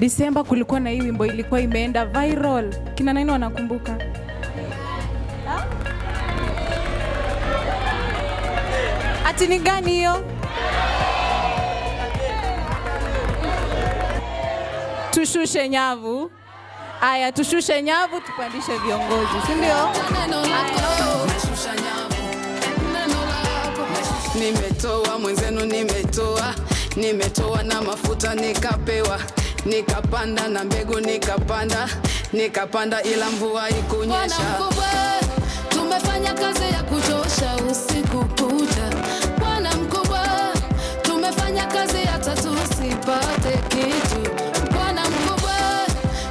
Disemba kulikuwa na hii wimbo ilikuwa imeenda viral. Kina nani wanakumbuka? Ati ni gani hiyo? Tushushe nyavu. Aya, tushushe nyavu tupandishe viongozi, si ndio? Nimetoa mwenzenu, nimetoa na mafuta nikapewa, nikapanda na mbegu nikapanda ila mvua ikunyesha. Bwana mkubwa, tumefanya kazi ya kuchosha usiku kucha. Bwana mkubwa, tumefanya kazi hata tusipate kitu. Bwana mkubwa,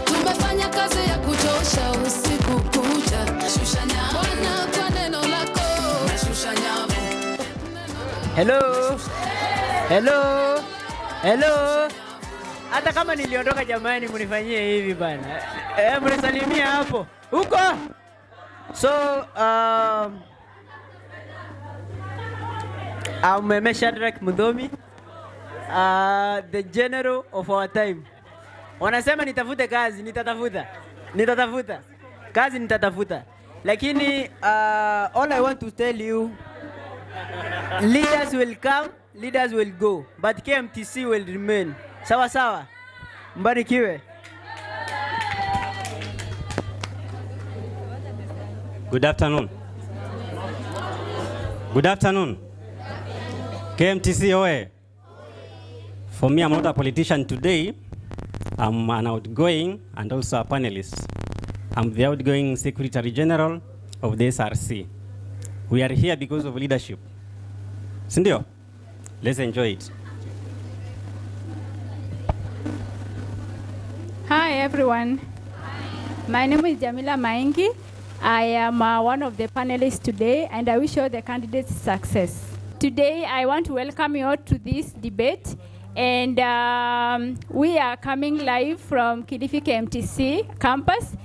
tumefanya kazi ya kuchosha usiku kucha. Shusha nyavu Bwana kwa neno lako, shusha nyavu. Hello. Hata kama niliondoka jamani, mnifanyie hivi bana. Mnisalimia hapo. Huko. So, I'm Shadrack Mudhomi, the general of our time. Wanasema nitafute kazi, nitatafuta. Kazi nitatafuta. Lakini all I want to tell you, leaders will come, leaders will go, but KMTC will remain. Sawa. Mbarikiwe. Good afternoon. KMTC OE. For me, I'm not a politician today. I'm an outgoing and also a panelist. I'm the outgoing Secretary General of the SRC. We are here because of leadership. Sindio? Let's enjoy it. Hi everyone. My name is Jamila Maingi. I am one of the panelists today, and I wish all the candidates success. Today I want to welcome you all to this debate, and we are coming live from KILIFI KMTC campus,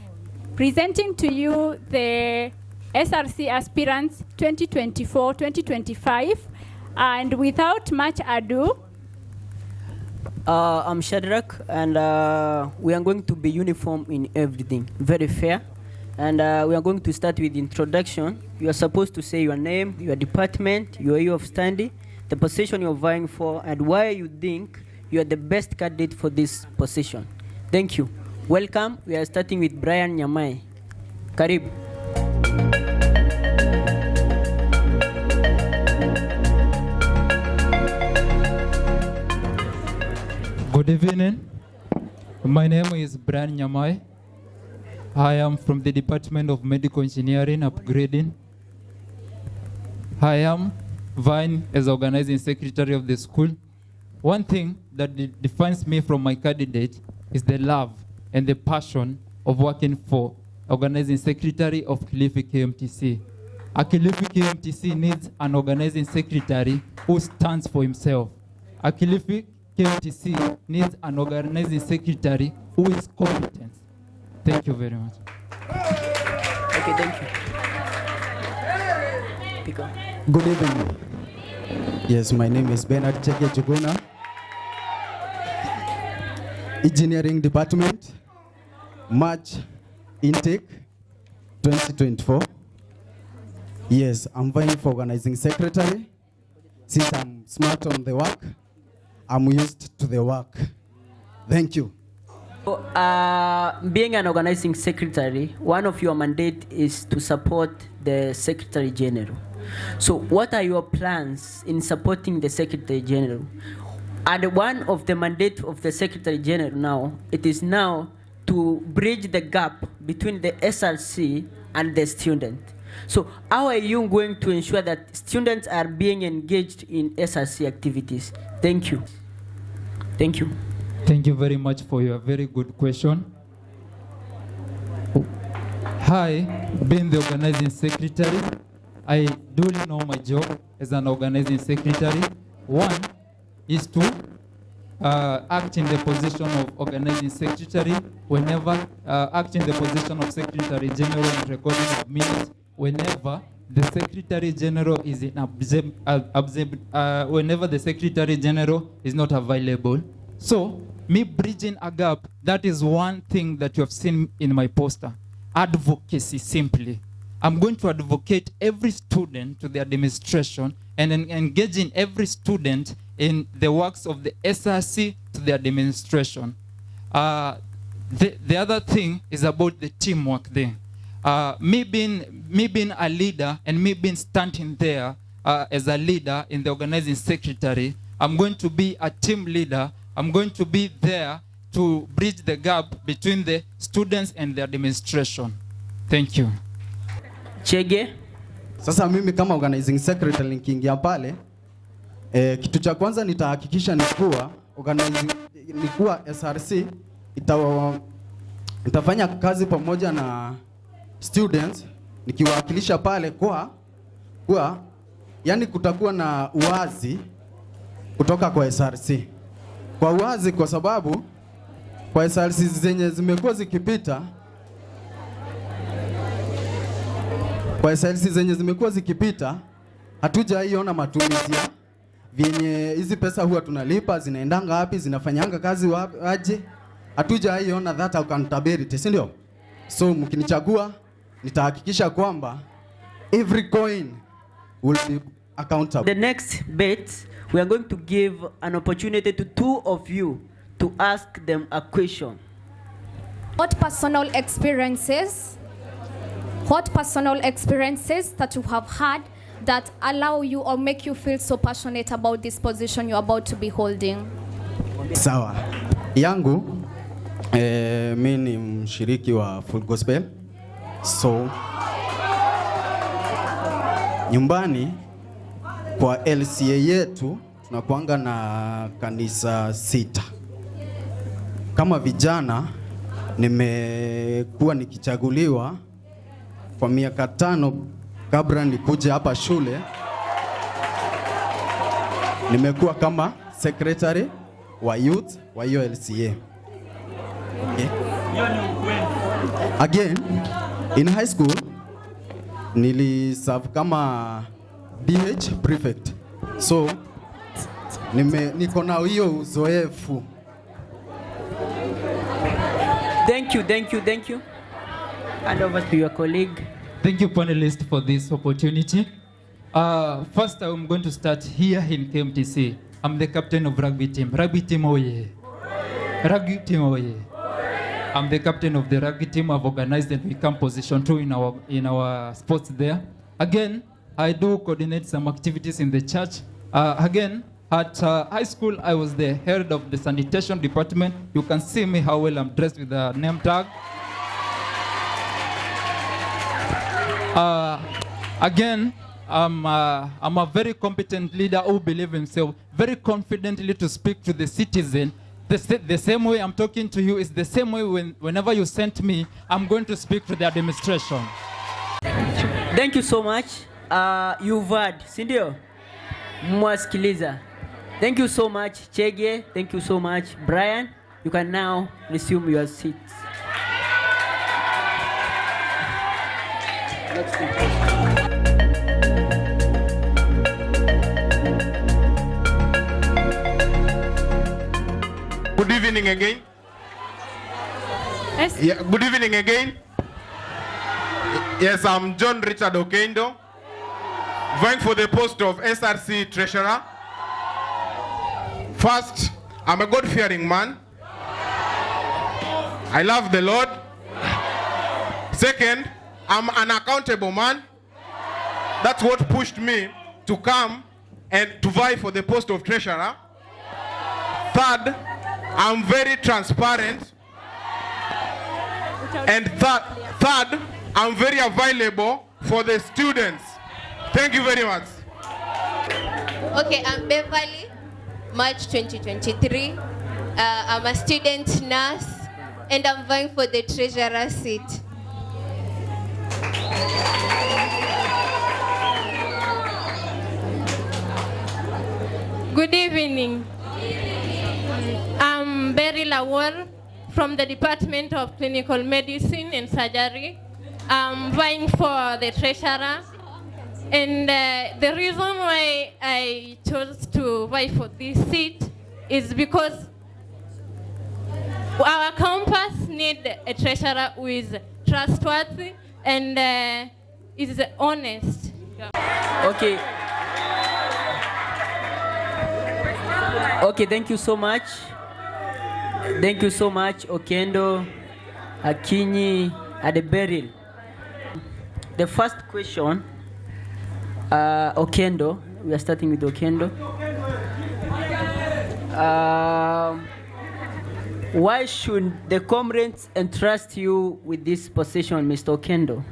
presenting to you the SRC aspirants 2024-2025. And without much ado, I'm Shadrack, and we are going to be uniform in everything, very fair. And we are going to start with introduction. You are supposed to say your name, your department, your year of study, the position you're vying for, and why you think you are the best candidate for this position. Thank you. Welcome. We are starting with Brian Nyamai. Karibu. Good evening. My name is Brian Nyamai. I am from the Department of Medical Engineering Upgrading. I am vying as organizing secretary of the school. One thing that defines me from my candidate is the love and the passion of working for organizing secretary of KILIFI KMTC. A KILIFI KMTC needs an organizing secretary who stands for himself. A KILIFI KMTC needs an organizing secretary who is competent. Thank you very much. Okay, thank you. Good evening. Yes, my name is Bernard Chege Juguna. Engineering Department, March intake 2024. Yes, I'm vying for organizing secretary. Since I'm smart on the work, I'm used to the work. Thank you. Being an organizing secretary, one of your mandate is to support the Secretary General. So what are your plans in supporting the Secretary General? And one of the mandate of the Secretary General now, it is now to bridge the gap between the SRC and the student. So how are you going to ensure that students are being engaged in SRC activities? Thank you. Thank you. Thank you very much for your very good question. Hi, being the organizing secretary, I duly know my job as an organizing secretary. One is to act in the position of organizing secretary whenever, act in the position of secretary general and recording of minutes whenever the secretary general is in whenever the secretary general is not available. So me bridging a gap, that is one thing that you have seen in my poster. Advocacy, simply. I'm going to advocate every student to the administration and engaging every student in the works of the SRC to the administration. The other thing is about the teamwork there. Me being a leader and me being standing there as a leader in the organizing secretary, I'm going to be a team leader. I'm going to be there to bridge the gap between the students and the administration. Thank you. Chege. Sasa mimi kama organizing secretary nikiingia pale, kitu cha kwanza nitahakikisha ni kuwa SRC itafanya kazi pamoja na students nikiwakilisha pale kwa yani kutakuwa na uwazi kutoka kwa SRC. Kwa uwazi kwa sababu kwa SRC zenye zimekuwa zikipita, hatujaiona matumizi ya vyenye hizi pesa huwa tunalipa zinaendanga wapi, zinafanyanga kazi aje. Hatujaiona that accountability, si ndio? So mkinichagua nitahakikisha kwamba every coin will be accountable. The next bit, we are going to give an opportunity to two of you to ask them a question. What personal experiences that you have had that allow you or make you feel so passionate about this position you're about to be holding? Sawa. Yangu, mimi ni mshiriki wa Full Gospel. So, nyumbani kwa LCA yetu tunakuanga na kanisa 6. Kama vijana nimekuwa nikichaguliwa kwa miaka 5 kabla nikuje hapa shule. Nimekuwa kama secretary wa youth wa hiyo LCA. Okay. Again, in high school niliserve kama BH prefect. So niko na hiyo uzoefu. Thank you. And over to your colleague. Thank you, panelists, for this opportunity. First, I'm going to start here in KMTC. I'm the captain of rugby team. Rugby team, oye. Rugby team, oye. I'm the captain of the rugby team. I've organized and become position 2 in our sports there. Again, I do coordinate some activities in the church. Again, at high school, I was the head of the sanitation department. You can see me how well I'm dressed with a name tag. Again, I'm a very competent leader who believes himself very confidently to speak to the citizen. The same way I'm talking to you is the same way whenever you sent me, I'm going to speak to the administration. Thank you so much. You've heard, sindio? Mwasikiliza. Thank you so much, Chege. Thank you so much, Brian. You can now resume your seats. Good evening again. Yes. Yeah, good evening again. Yes, I'm John Richard Okendo, vying for the post of SRC Treasurer. First, I'm a God-fearing man. I love the Lord. Second, I'm an accountable man. That's what pushed me to come and to vie for the post of Treasurer. Third, I'm very transparent. And third, I'm very available for the students. Thank you very much. Okay, I'm Beverly, March 2023. I'm a student nurse and I'm vying for the treasurer seat. Good evening. I'm Berry Lawal from the Department of Clinical Medicine and Surgery. I'm vying for the treasurer. And the reason why I chose to vie for this seat is because need a treasurer who is trustworthy and is honest. Okay. Okay, thank you so much. Thank you so much, Okendo, Akinyi, Adeberil. The first question, Okendo, we are starting with Okendo. Why should the comrades entrust you with this position, Mr. Okendo?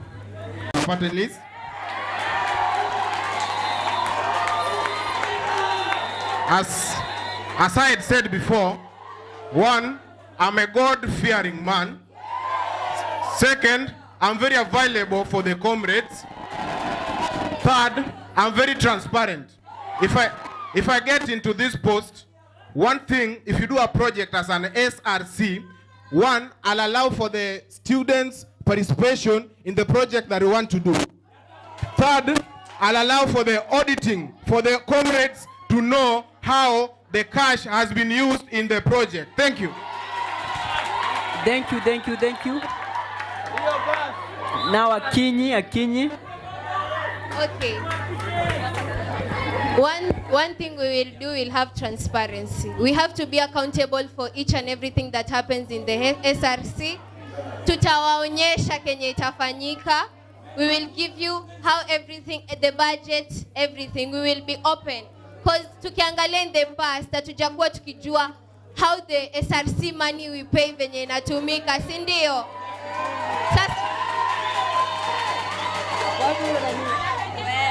Panelists. As I had said before, one, I'm a God-fearing man. Second, I'm very available for the comrades. Third, I'm very transparent. If I get into this post, one thing, if you do a project as an SRC, one, I'll allow for the students' participation in the project that we want to do. Third, I'll allow for the auditing, for the comrades to know how the cash has been used in the project. Thank you. Thank you, thank you, thank you. Now Akinyi. Okay. One thing we will do, we'll have transparency. We have to be accountable for each and everything that happens in the SRC. Tutawaonyesha kenye itafanyika. We will give you how everything, the budget, everything. We will be open. Because tukiangalia in the past, hatujakuwa tukijua how the SRC money we pay venye inatumika, si ndio?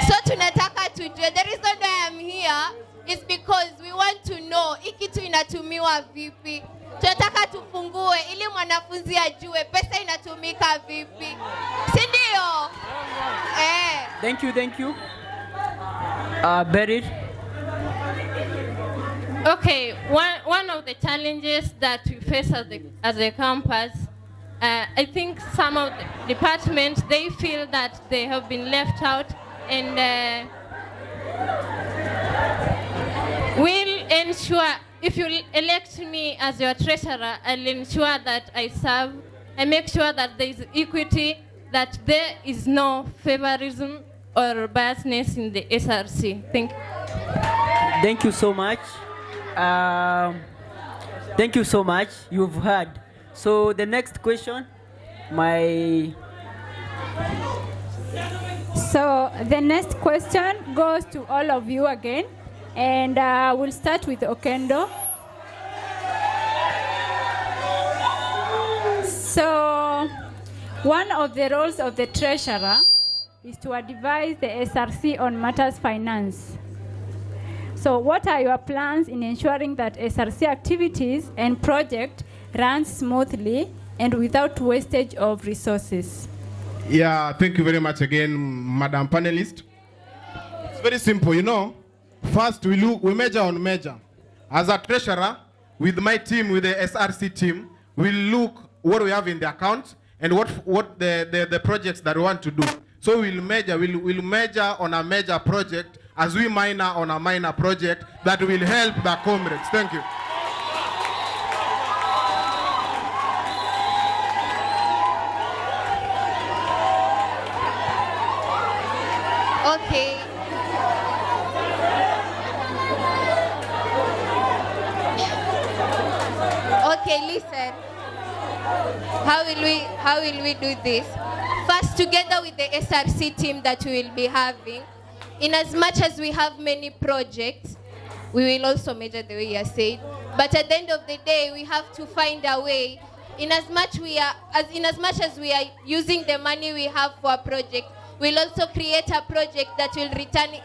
So tunataka tujue. The reason why I'm here is because we want to know hii kitu inatumiwa vipi. Tunataka tufungue ili mwanafunzi ajue pesa inatumika vipi. Si ndio? Thank you. Berit. Okay, one of the challenges that we face as a campus, I think some of the departments, they feel that they have been left out, and we'll ensure, if you elect me as your treasurer, I'll ensure that I make sure that there is equity, that there is no favorism or biasness in the SRC. Thank you. Thank you so much. Thank you so much. You've heard. So the next question, So the next question goes to all of you again, and we'll start with Okendo. So one of the roles of the treasurer is to advise the SRC on matters finance. So what are your plans in ensuring that SRC activities and project run smoothly and without wastage of resources? Yeah, thank you very much again, Madam Panelist. It's very simple, you know. First, we measure on measure. As a treasurer, with my team, with the SRC team, we'll look what we have in the account and what the projects that we want to do. So we'll measure on a major project as we minor on a minor project that will help the comrades. Thank you. Okay. Okay, listen. How will we do this? First, together with the SRC team that we will be having, in as much as we have many projects, we will also measure the way you said. But at the end of the day, we have to find a way. In as much as we are using the money we have for a project, we'll also create a project that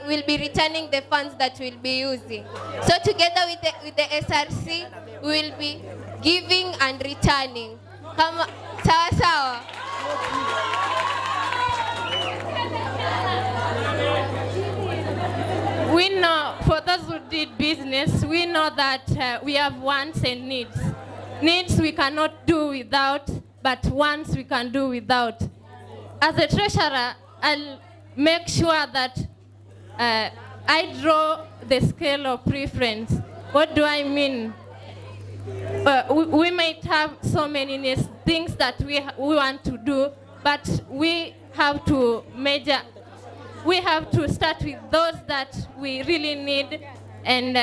will be returning the funds that we'll be using. So together with the SRC, we will be giving and returning. Sawa sawa. We know, for those who did business, we know that we have wants and needs. Needs we cannot do without, but wants we can do without. As a treasurer, I'll make sure that I draw the scale of preference. What do I mean? we might have so many things that we want to do, but we have to measure. We have to start with those that we really need, and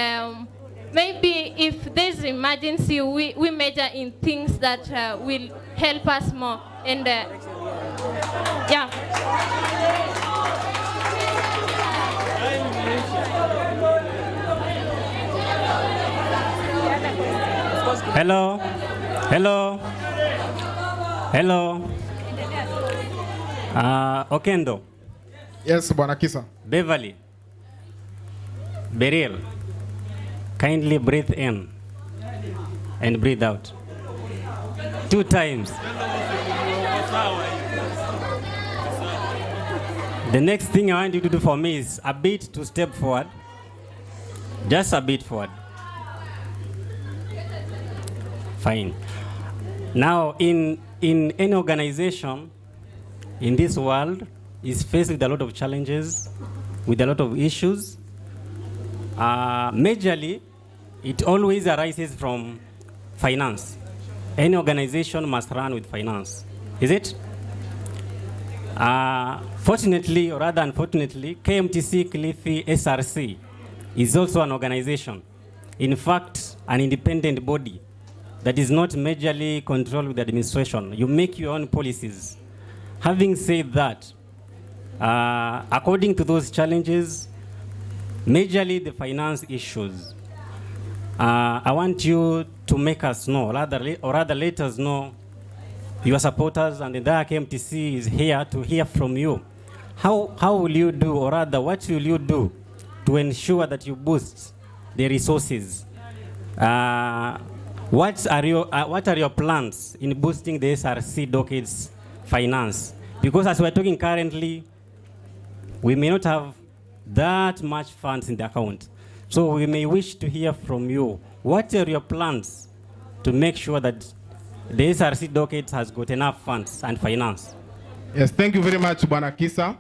maybe if there's emergency, we measure in things that will help us more. And yeah. Hello. Hello. Hello. Okendo. Yes, Bwana Kisa. Beverly. Beryl. Kindly breathe in and breathe out. 2 times. The next thing I want you to do for me is a bit to step forward. Just a bit forward. Fine. Now, in any organization in this world is faced with a lot of challenges, with a lot of issues. Majorly, it always arises from finance. Any organization must run with finance. Is it? Fortunately, or rather unfortunately, KMTC KILIFI SRC is also an organization. In fact, an independent body that is not majorly controlled with the administration. You make your own policies. Having said that, according to those challenges, majorly the finance issues, I want you to make us know, or rather let us know, your supporters, and the entire KMTC is here to hear from you. How will you do, or rather what will you do to ensure that you boost the resources? What are your plans in boosting the SRC dockets finance? Because as we're talking currently, we may not have that much funds in the account. So we may wish to hear from you. What are your plans to make sure that the SRC docket has got enough funds and finance? Yes, thank you very much, Bwana Kisa.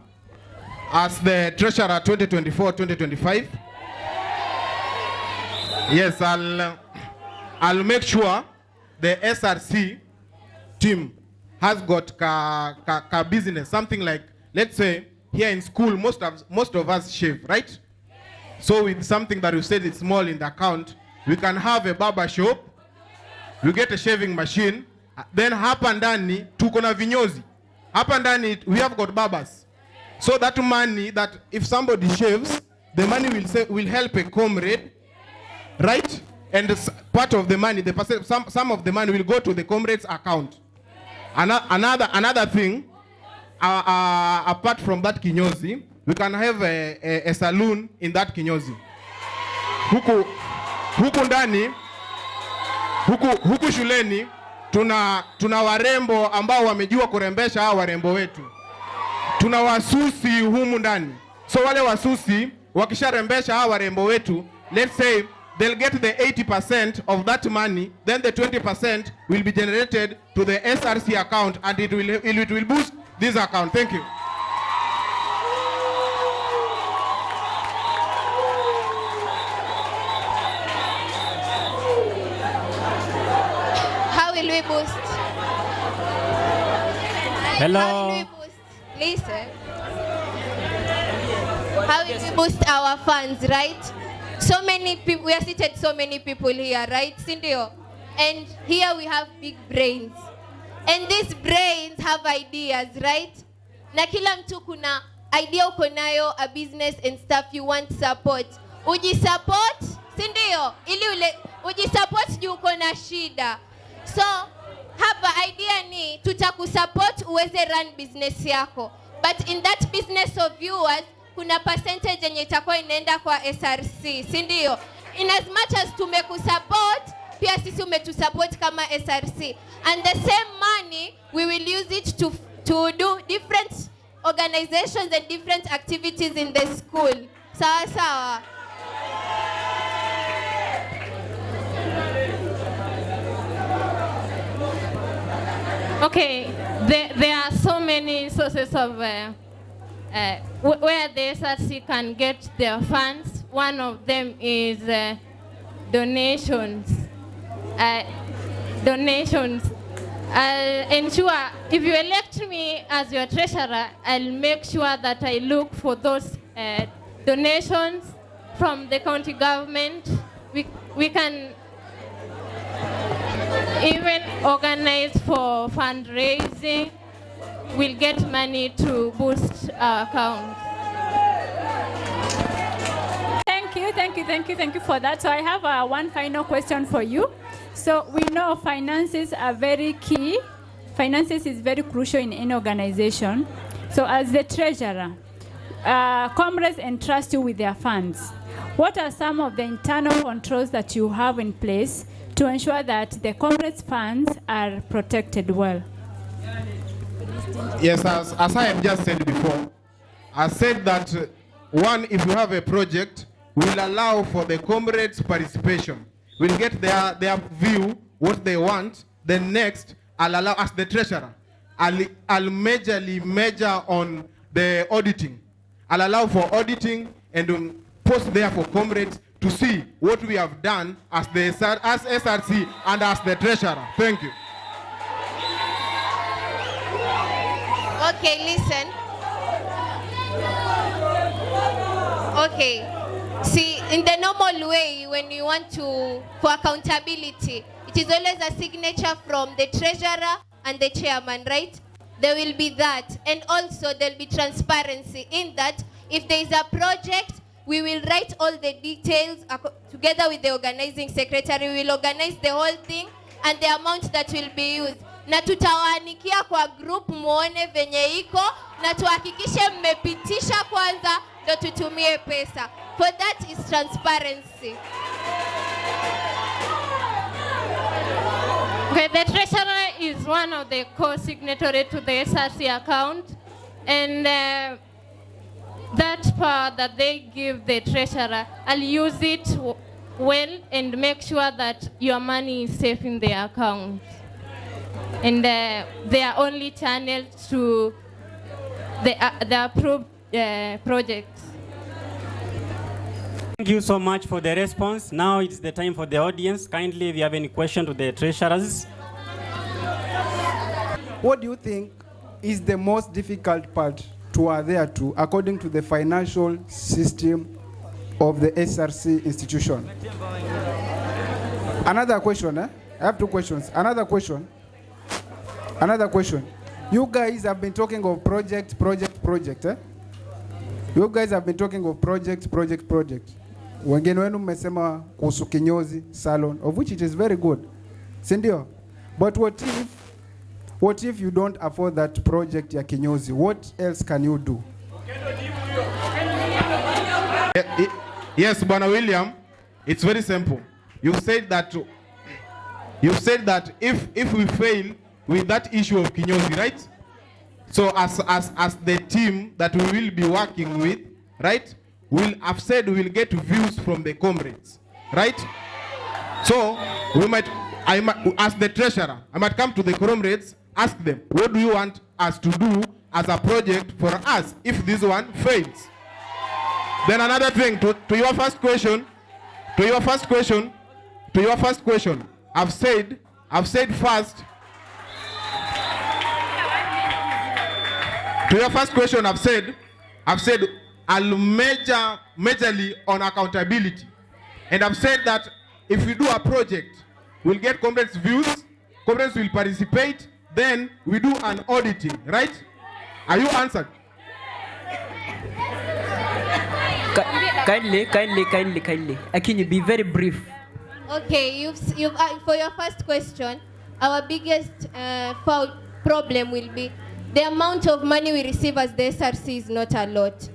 As the Treasurer 2024-2025, yes, I'll make sure the SRC team has got ka business, something like, let's say, here in school, most of us shave, right? So with something that we said it's small in the account, we can have a barber shop, we get a shaving machine, then hapa ndani tuko na vinyozi. Hapa ndani we have got barbers. So that money, that if somebody shaves, the money will help a comrade, right? And part of the money, some of the money will go to the comrade's account. Another thing, apart from that kinyozi, we can have a saloon in that kinyozi. Huku ndani, huku shuleni, tuna warembo ambao wamejua kurembesha hao warembo wetu. Tuna wasusi humu ndani. So wale wasusi, wakisharembesha hao warembo wetu, let's say, they'll get the 80% of that money, then the 20% will be generated to the SRC account, and it will boost this account. Thank you. How will we boost? Hello. How will we boost? Listen. How will we boost our funds, right? So many people, we are seated so many people here, right, Cindy? And here we have big brains. And these brains have ideas, right? Na kila mtu kuna idea uko nayo, a business and stuff you want support. Uji support, Cindy? Ili uji support juu uko na shida. So, hapa idea ni tutakusupport uweze run business yako. But in that business of yours, kuna percentage yenye itakuwa inaenda kwa SRC, si ndio? In as much as tumekusupport, pia sisi umetusupport kama SRC. And the same money, we will use it to do different organizations and different activities in the school. Sawa sawa. Okay, there are so many sources of where the SRC can get their funds. One of them is donations. donations. I'll ensure, if you elect me as your treasurer, I'll make sure that I look for those donations from the county government. We can even organize for fundraising. We'll get money to boost our accounts. Thank you for that. So I have one final question for you. So we know finances are very key. Finances is very crucial in any organization. So as the treasurer, comrades entrust you with their funds. What are some of the internal controls that you have in place to ensure that the comrades' funds are protected well? Yes, as I have just said before, I said that one, if you have a project, we'll allow for the comrades' participation. We'll get their view, what they want. Then next, I'll allow, as the treasurer, I'll majorly measure on the auditing. I'll allow for auditing and post there for comrades to see what we have done as the as SRC and as the treasurer. Thank you. Okay, listen. Okay. See, in the normal way, when you want to, for accountability, it is always a signature from the treasurer and the chairman, right? There will be that. And also there will be transparency in that. If there is a project, we will write all the details together with the organizing secretary. We will organize the whole thing and the amount that will be used. Na tutawaanikia kwa group muone venye iko na tuhakikishe mmepitisha kwanza ndo tutumie pesa. For that is transparency. Okay, the treasurer is one of the co-signatory to the SRC account, and that power that they give the treasurer, I'll use it well and make sure that your money is safe in the account. And they are only channeled to the approved projects. Thank you so much for the response. Now it's the time for the audience. Kindly, if you have any question to the treasurers. What do you think is the most difficult part to adhere to according to the financial system of the SRC institution? Another question, I have two questions. Another question. You guys have been talking of project. You guys have been talking of project. Wengine wenu mmesema kuhusu kinyozi salon, of which it is very good. Sindio? But what if you don't afford that project ya kinyozi? What else can you do? Yes, Bwana William, it's very simple. You said that if we fail with that issue of kinyozi, right? So as the team that we will be working with, right? I've said we'll get views from the comrades, right? So as the treasurer, I might come to the comrades, ask them, what do you want us to do as a project for us if this one fails? Then another thing, to your first question, I've said first. To your first question, I've said I'll majorly on accountability. And I've said that if we do a project, we'll get comrades' views, comrades will participate, then we do an auditing, right? Are you answered? Kindly. Can you be very brief? Okay, for your first question, our biggest problem will be the amount of money we receive as the SRC is not a lot.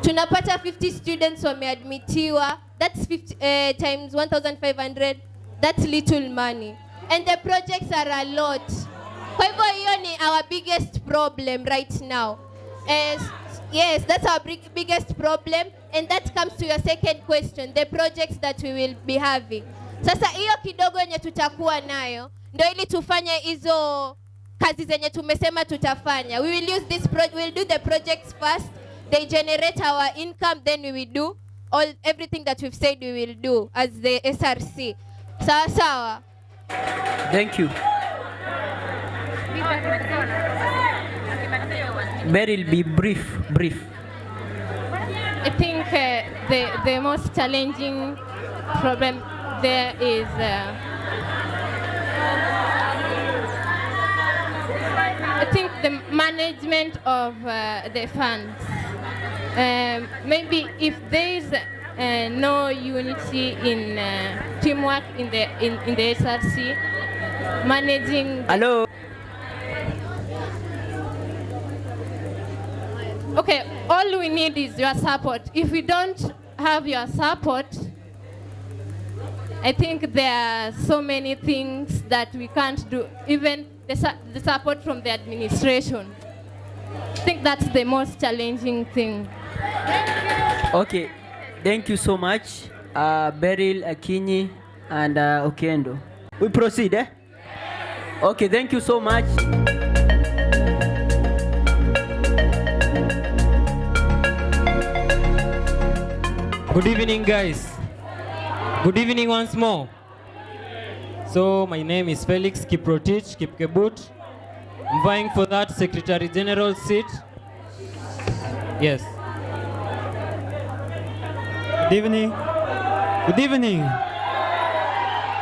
Tunapata 50 students wameadmitiwa, that's 50 times 1,500, that's little money. And the projects are a lot. Kwa hivyo hiyo ni our biggest problem right now. Yes, that's our biggest problem, and that comes to your second question, the projects that we will be having. Sasa hiyo kidogo yenye tutakuwa nayo, ndio ili tufanye hizo kazi zenye tumesema tutafanya. We will use this we'll do the projects first, they generate our income, then we will do everything that we've said we will do as the SRC. Sawa. Thank you. Beryl, be brief. I think the most challenging problem there is I think the management of the funds. Maybe if there is no unity in teamwork in the SRC, managing. Hello. Okay, all we need is your support. If we don't have your support, I think there are so many things that we can't do, even the support from the administration. I think that's the most challenging thing. Okay, thank you so much, Beryl, Akinyi, and Okendo. We proceed, eh? Okay, thank you so much. Good evening, guys. Good evening once more. So my name is Felix Kiprotich Kipkebut. I'm vying for that Secretary General seat. Yes. Good evening. Good evening.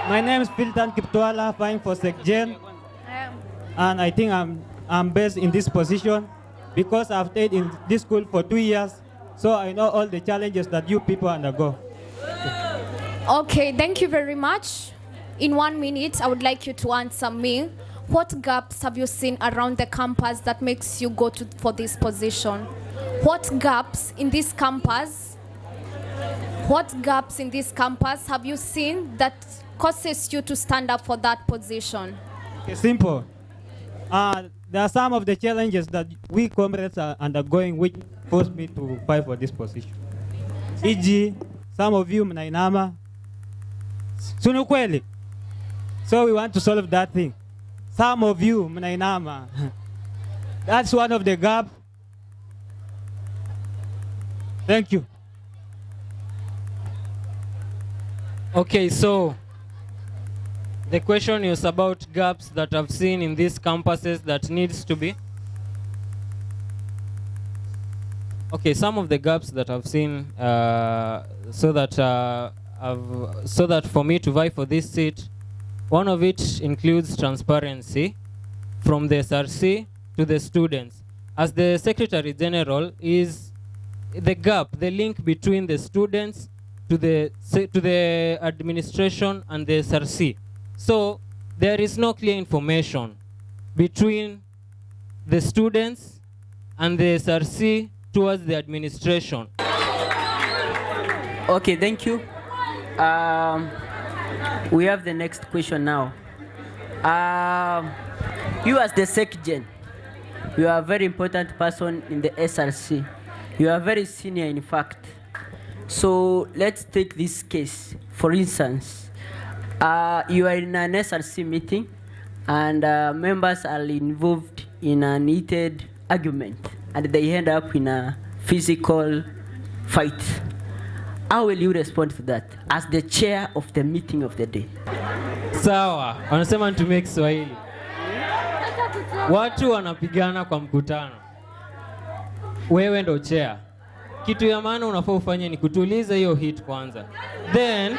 My name is Filtan Kiptwala, vying for SecGen. And I think I'm best in this position because I've stayed in this school for 2 years. So I know all the challenges that you people undergo. Okay, thank you very much. In 1 minute, I would like you to answer me. What gaps have you seen around the campus that makes you go for this position? What gaps in this campus? What gaps in this campus have you seen that causes you to stand up for that position? Okay, simple. There are some of the challenges that we comrades are undergoing which forced me to fight for this position. E.g., some of you mnainama. Sunu kweli. So we want to solve that thing. Some of you mnainama. That's one of the gaps. Thank you. Okay, so the question is about gaps that I've seen in these campuses that needs to be. Okay, some of the gaps that I've seen so that for me to vie for this seat, one of it includes transparency from the SRC to the students. As the Secretary General is the gap, the link between the students to the administration and the SRC. So there is no clear information between the students and the SRC towards the administration. Okay, thank you. We have the next question now. You as the SecGen, you are a very important person in the SRC. You are very senior, in fact. So let's take this case. For instance, you are in an SRC meeting and members are involved in an heated argument and they end up in a physical fight. How will you respond to that as the chair of the meeting of the day? Sawa, wanasema nitumie Kiswahili. Watu wanapigana kwa mkutano. Wewe ndo chair. Kitu ya maana unafaa ufanye ni kutuliza hiyo hit kwanza. Then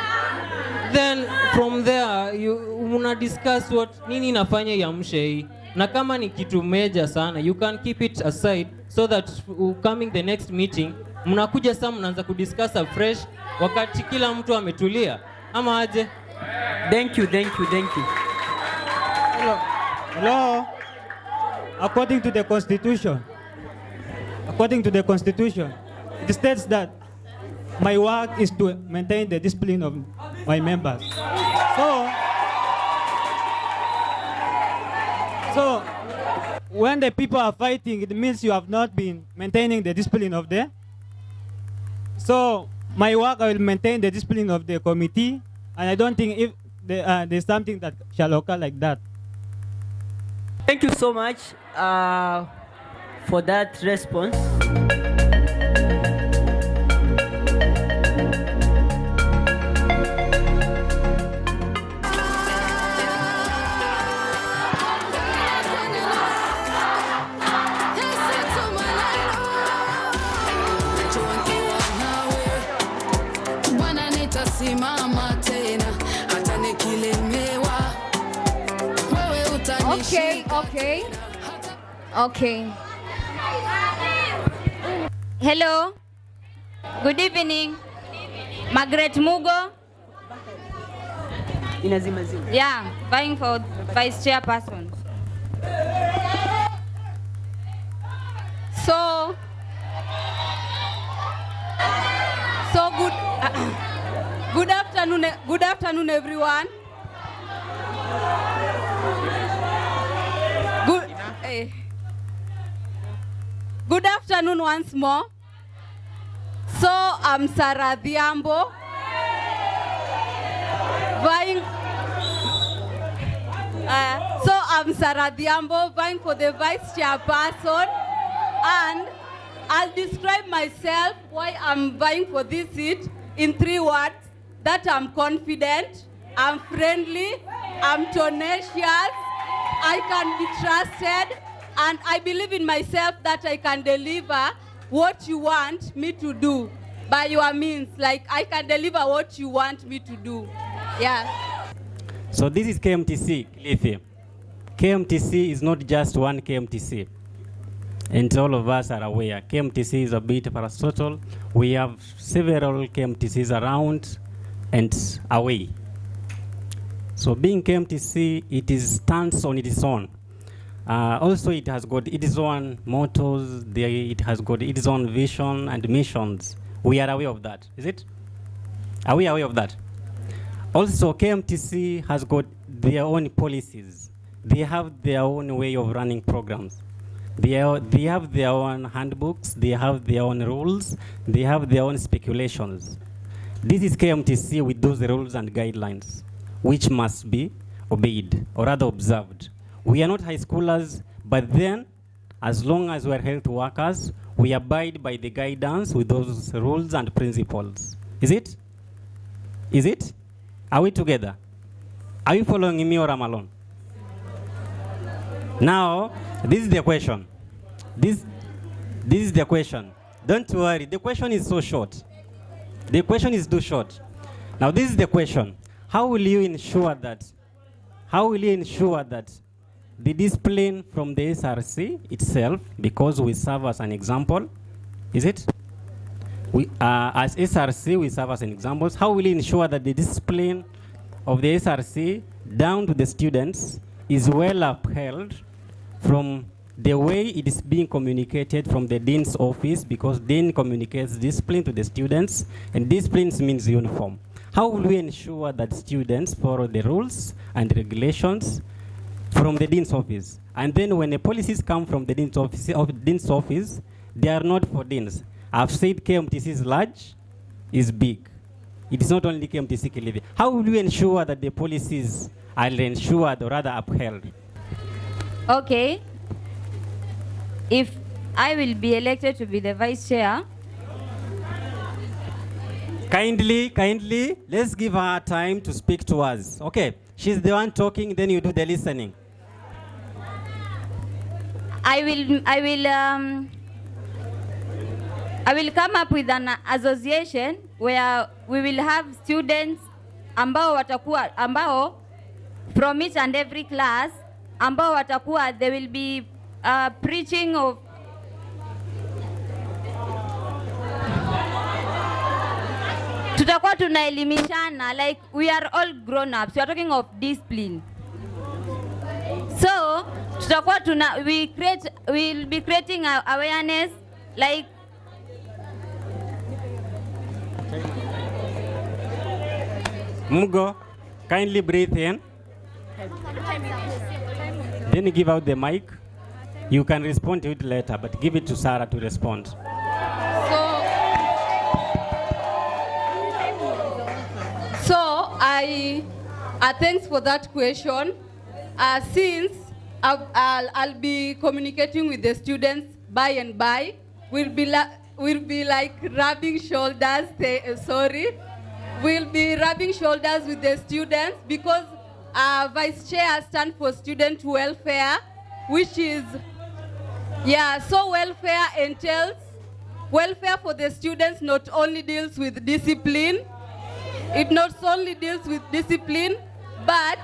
from there una discuss nini inafanya iamshe hii. Na kama ni kitu major sana, you can keep it aside so that coming the next meeting, mnakuja sasa mnaanza kudiscuss afresh wakati kila mtu ametulia. Ama aje? Thank you. Hello. According to the Constitution, it states that my work is to maintain the discipline of my members. So when the people are fighting, it means you have not been maintaining the discipline of them. So my work, I will maintain the discipline of the committee, and I don't think if there's something that shall occur like that. Thank you so much for that response. Okay, okay. Okay. Hello. Good evening. Margaret Mugo. Yeah, vying for vice chairperson. So good afternoon, everyone. Good afternoon once more. So I'm Sarah Dhiambo, vying for the vice chairperson, and I'll describe myself why I'm vying for this seat in 3 words: that I'm confident, I'm friendly, I'm tenacious, I can be trusted, and I believe in myself that I can deliver what you want me to do by your means. Like, I can deliver what you want me to do. Yeah. So this is KMTC KILIFI. KMTC is not just one KMTC. And all of us are aware, KMTC is a bit parastatal. We have several KMTCs around and away. So being KMTC, it stands on its own. Also, it has got its own mottos, it has got its own vision and missions. We are aware of that, is it? Are we aware of that? Also, KMTC has got their own policies. They have their own way of running programs. They have their own handbooks, they have their own rules, they have their own speculations. This is KMTC with those rules and guidelines, which must be obeyed or rather observed. We are not high schoolers, but then, as long as we are health workers, we abide by the guidance with those rules and principles. Is it? Is it? Are we together? Are you following me or I'm alone? Now, this is the question. This is the question. Don't worry, the question is so short. The question is too short. Now, this is the question. How will you ensure that the discipline from the SRC itself, because we serve as an example, is it? As SRC, we serve as an example. How will you ensure that the discipline of the SRC down to the students is well upheld from the way it is being communicated from the Dean's office, because Dean communicates discipline to the students, and discipline means uniform. How will we ensure that students follow the rules and regulations from the Dean's office? And then when the policies come from the Dean's office, they are not for Deans. I've said KMTC is large, is big. It is not only KMTC KILIFI. How will we ensure that the policies are ensured or rather upheld? Okay. If I will be elected to be the vice chair. Kindly, let's give her time to speak to us. Okay, she's the one talking, then you do the listening. I will come up with an association where we will have students ambao from each and every class ambao watakuwa, they will be preaching of tutakuwa tunaelimishana, like we are all grown ups, we are talking of discipline. So tutakuwa we'll be creating awareness, like Mugo, kindly breathe in. Then you give out the mic. You can respond to it later, but give it to Sarah to respond. So thanks for that question. Since I'll be communicating with the students by and by, we'll be like rubbing shoulders. We'll be rubbing shoulders with the students, because vice chair stands for student welfare, which is, so welfare entails, welfare for the students not only deals with discipline, it not only deals with discipline, but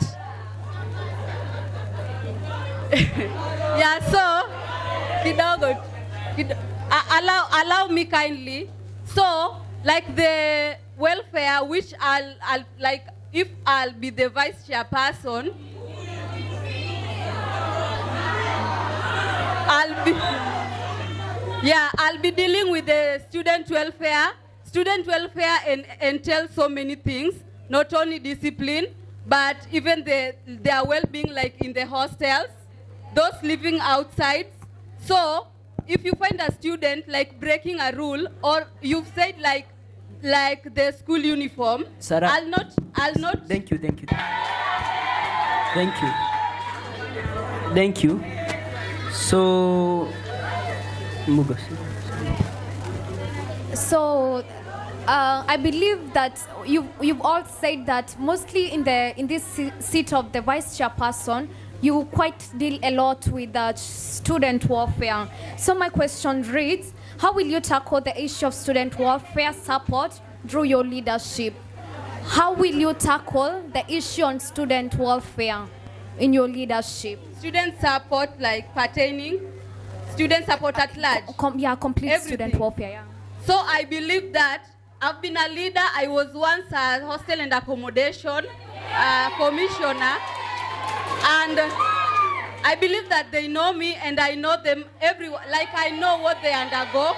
Yeah, so allow me kindly. So, like the welfare, which I'll like, if I'll be the vice chairperson, I'll be dealing with the student welfare. Student welfare entails so many things, not only discipline, but even their well-being, like in the hostels, those living outside. So, if you find a student like breaking a rule, or you've said like the school uniform, Sarah, I'll not. Thank you. So, I believe that you've all said that mostly in this seat of the vice chairperson, you quite deal a lot with the student welfare. So my question reads, how will you tackle the issue of student welfare support through your leadership? How will you tackle the issue on student welfare in your leadership? Student support, like pertaining, student support at large. Complete everything. Student welfare, yeah. So I believe that I've been a leader. I was once a hostel and accommodation commissioner. And I believe that they know me and I know them everyone, like I know what they undergo.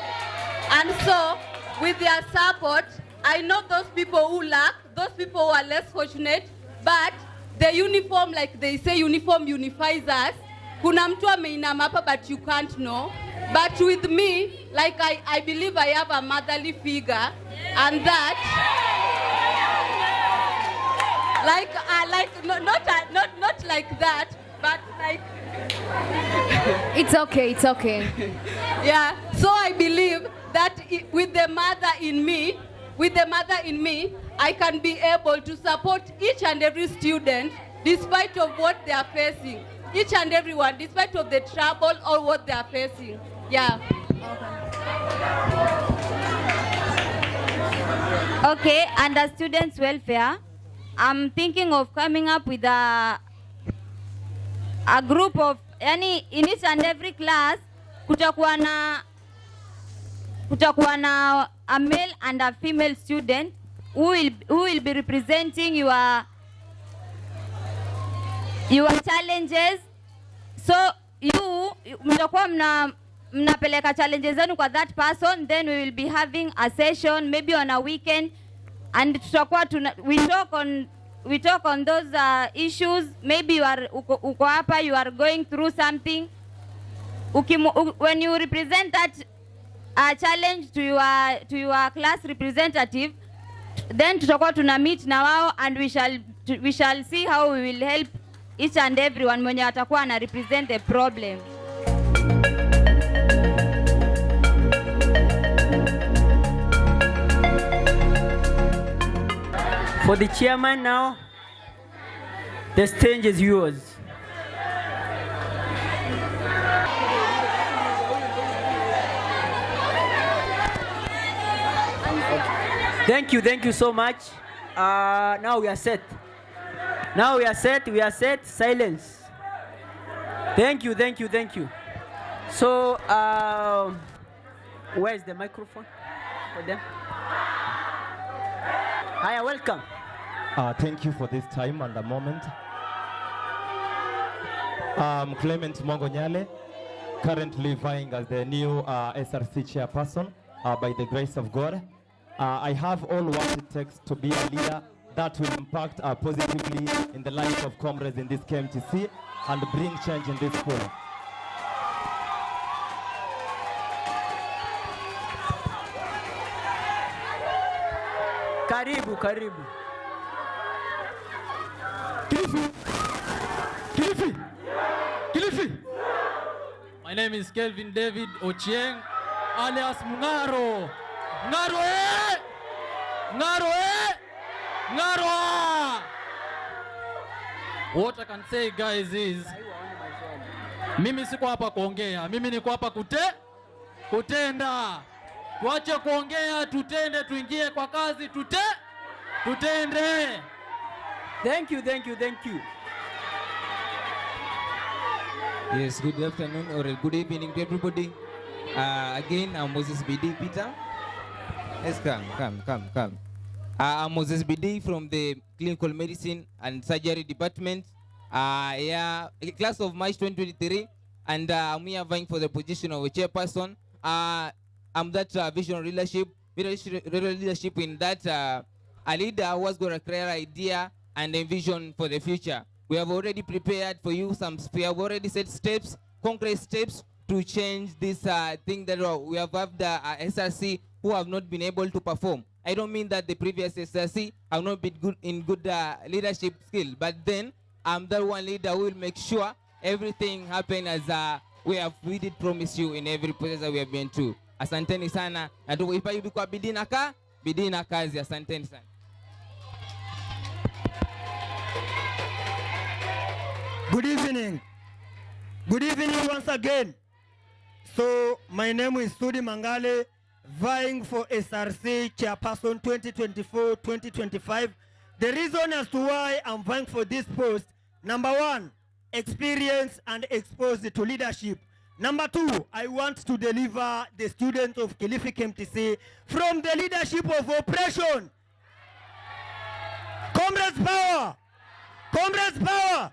And so with their support, I know those people who lack, those people who are less fortunate, but the uniform, like they say, uniform unifies us. Kuna mtu ameinama hapa, but you can't know. But with me, like I believe I have a motherly figure, and that, not like that, but like. It's okay. Yeah. So I believe that with the mother in me, I can be able to support each and every student, despite of what they are facing. Each and everyone, despite of the trouble or what they are facing. Yeah. Okay, under students' welfare, I'm thinking of coming up with a group of, in each and every class, kutakuwa na a male and a female student who will be representing your challenges. So mtakuwa mnapeleka challenges zenu kwa that person, then we will be having a session maybe on a weekend, and we talk on those issues. Maybe you are uko hapa, you are going through something. When you represent that challenge to your class representative, then tutakuwa tuna meet na wao, and we shall see how we will help each and everyone mwenye atakuwa na represent the problem. For the chairman now, the stage is yours. Thank you so much. Now we are set. Silence. Thank you. So, where is the microphone for them? Hi, welcome. Thank you for this time and the moment. Clement Mongonyale, currently vying as the new SRC chairperson by the grace of God. I have all what it takes to be a leader that will impact positively in the life of comrades in this KMTC and bring change in this school. Karibu. KILIFI. My name is Kelvin David Ochieng, alias Mngaro. Mngaro. What I can say, guys, is mimi siko hapa kuongea, mimi niko hapa kutenda. Tuache kuongea, tutende, tuingie kwa kazi, tutende. Thank you. Yes, good afternoon or good evening to everybody. Again, I'm Moses BD Peter. Let's come. I'm Moses BD from the Clinical Medicine and Surgery Department. Yeah, class of March 2023, and I'm here vying for the position of a chairperson. I'm that vision leadership in that a leader who has got a clear idea and a vision for the future. We have already prepared for you we have already set steps, concrete steps to change this thing that we have had the SRC who have not been able to perform. I don't mean that the previous SRC have not been good leadership skill, but then I'm the one leader who will make sure everything happen as we did promise you in every process that we have been to. Asanteni sana. Na tuipa hivi kwa bidii na kazi. Asanteni sana. Good evening. Good evening once again. So my name is Sudi Mangale, vying for SRC Chairperson 2024-2025. The reason as to why I'm vying for this post, number one, experience and exposed to leadership. Number two, I want to deliver the students of KILIFI KMTC from the leadership of oppression. Comrades power! Comrades power!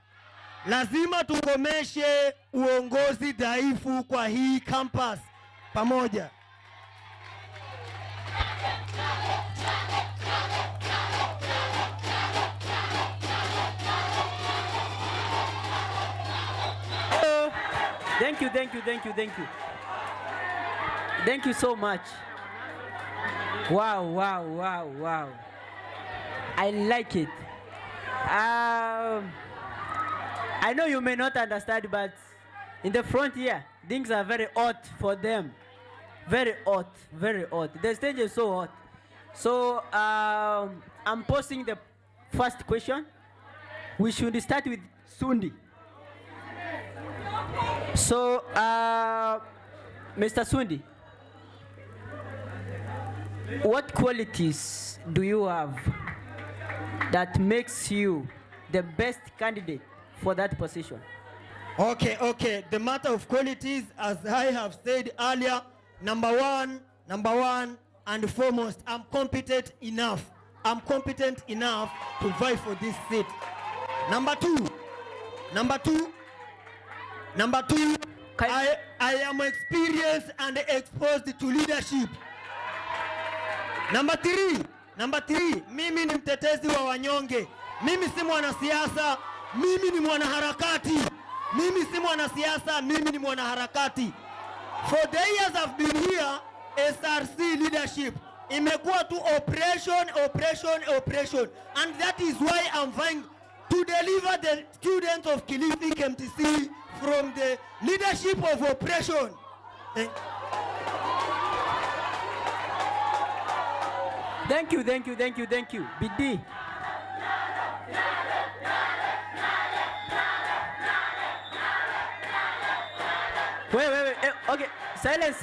Lazima tukomeshe uongozi dhaifu kwa hii campus pamoja. Thank you. Thank you so much. Wow. I like it. I know you may not understand, but in the front here, things are very hot for them. Very hot. The stage is so hot. So I'm posing the first question. We should start with Sundi. So, Mr. Sundi, what qualities do you have that makes you the best candidate for that position? Okay. The matter of qualities, as I have said earlier, number one and foremost, I'm competent enough to vie for this seat. Number two, I am experienced and exposed to leadership. Number three, mimi ni mtetezi wa wanyonge. Mimi si mwanasiasa, mimi ni mwanaharakati. For the years I've been here, SRC leadership imekuwa tu oppression, and that is why I'm vying to deliver the students of KILIFI KMTC from the leadership of oppression. Thank you. BD. Wait. Okay. Silence.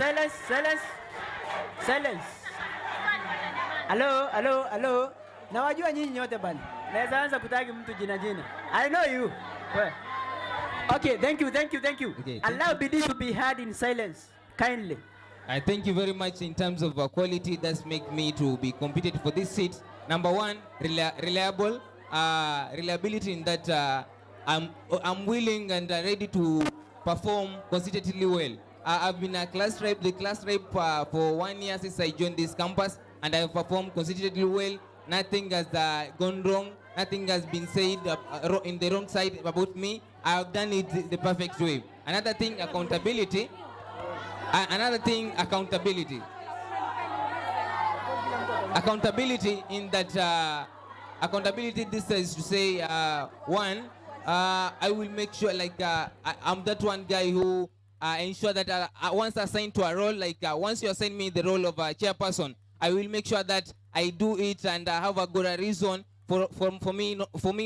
Hello. Nawajua nyinyi nyote bana. Naweza anza kutagi mtu jina. I know you. Well. Okay, thank you. Okay, allow BD to be heard in silence, kindly. I thank you very much. In terms of quality, that's make me to be competent for this seat. Number one, reliability in that I'm willing and ready to perform consistently well. I've been the class rep for 1 year since I joined this campus, and I have performed consistently well. Nothing has gone wrong. Nothing has been said in the wrong side about me. I have done it the perfect way. Another thing, accountability. Accountability in that accountability. This is to say, one, I will make sure I'm that one guy who ensure that once assigned to a role, once you assign me the role of a chairperson, I will make sure that I do it and have a good reason for me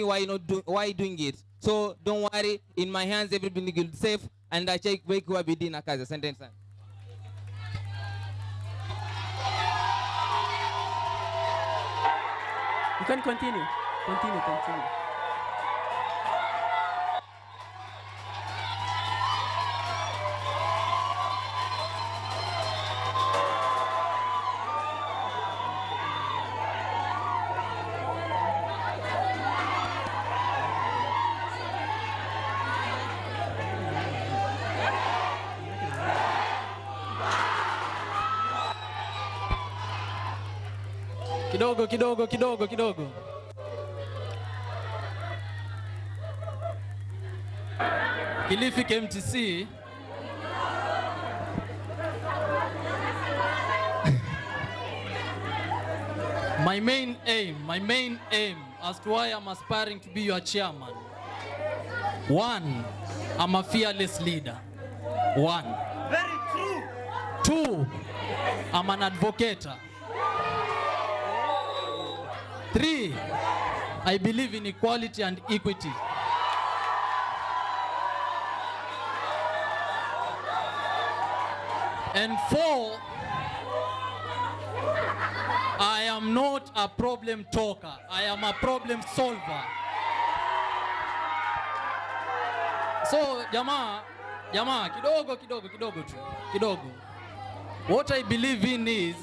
why doing it. So don't worry, in my hands everything is safe, and I check wake wa bidii na kazi. Asante sana. You can continue. Kidogo. Kilifi KMTC. My main aim as to why I'm aspiring to be your chairman. 1, I'm a fearless leader. 1. Very true. 2, I'm an advocate. 3, I believe in equality and equity. And 4, I am not a problem talker. I am a problem solver. So, jamaa, kidogo. What I believe in is,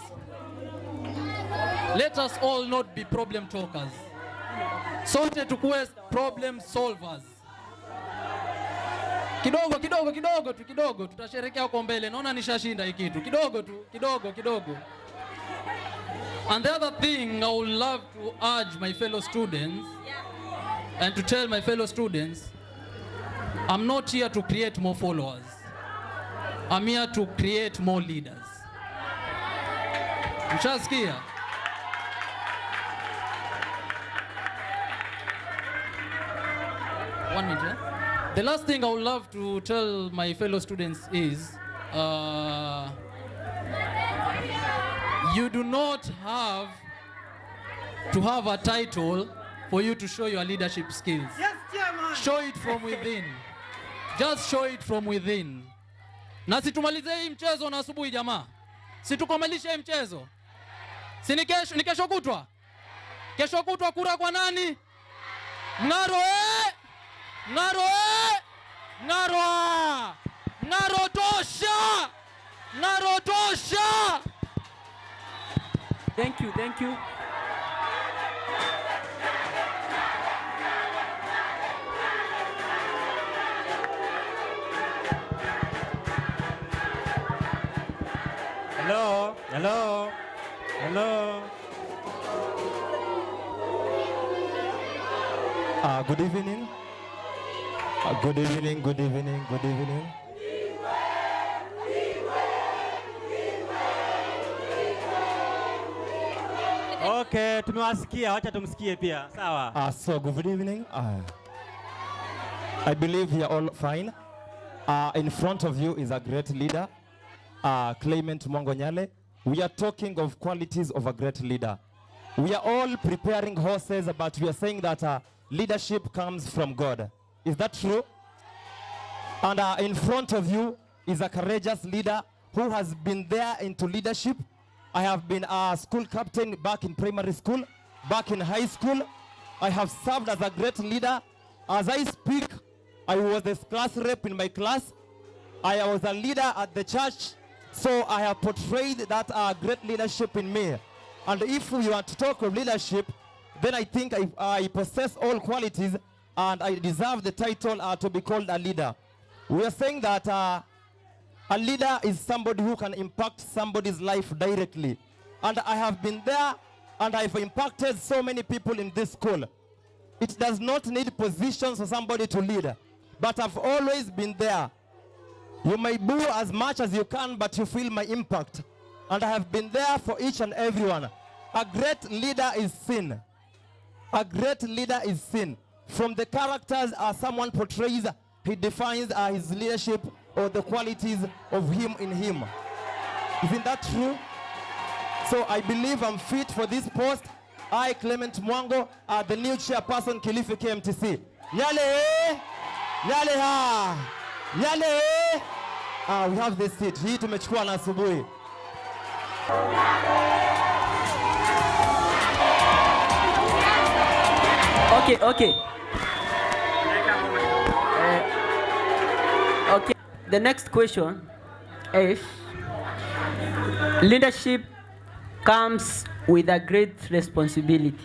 let us all not be problem talkers. Sote tukuwe problem solvers. Kidogo, tutasherekea huko mbele. Naona nishashinda hiki kitu. Kidogo. And the other thing I would love to urge my fellow students and to tell my fellow students, I'm not here to create more followers. I'm here to create more leaders. Mshasikia? One minute, yeah? The last thing I would love to tell my fellow students is, you do not have to have a title for you to show your leadership skills. Yes, chairman. Show it from within. Just show it from within. Na situmalize hii mchezo na asubuhi jamaa. Situkamilishe hii mchezo. Si ni kesho kutwa? Kesho kutwa kura kwa nani? Ngaro Ngaro tosha. Thank you. Hello. Good evening. Good evening. Okay, tumewasikia, wacha tumsikie pia. Sawa. So good evening. I believe you are all fine. In front of you is a great leader, Clement Mwangonyale. We are talking of qualities of a great leader. We are all preparing horses, but we are saying that leadership comes from God. Is that true? And in front of you is a courageous leader who has been there into leadership. I have been a school captain back in primary school, back in high school. I have served as a great leader. As I speak, I was a class rep in my class. I was a leader at the church. So I have portrayed that great leadership in me. And if we want to talk of leadership, then I think I possess all qualities and I deserve the title to be called a leader. We are saying that a leader is somebody who can impact somebody's life directly. And I have been there and I've impacted so many people in this school. It does not need positions for somebody to lead, but I've always been there. You may boo as much as you can, but you feel my impact. And I have been there for each and everyone. A great leader is seen. A great leader is seen. From the characters someone portrays, he defines his leadership or the qualities of him in him. Isn't that true? So I believe I'm fit for this post. I, Clement Mwango, the new chairperson, Kilifi KMTC. Yale! Yale ha! Yale! We have this seat. Hii tumechukua na asubuhi. Okay. Okay. The next question is, leadership comes with a great responsibility.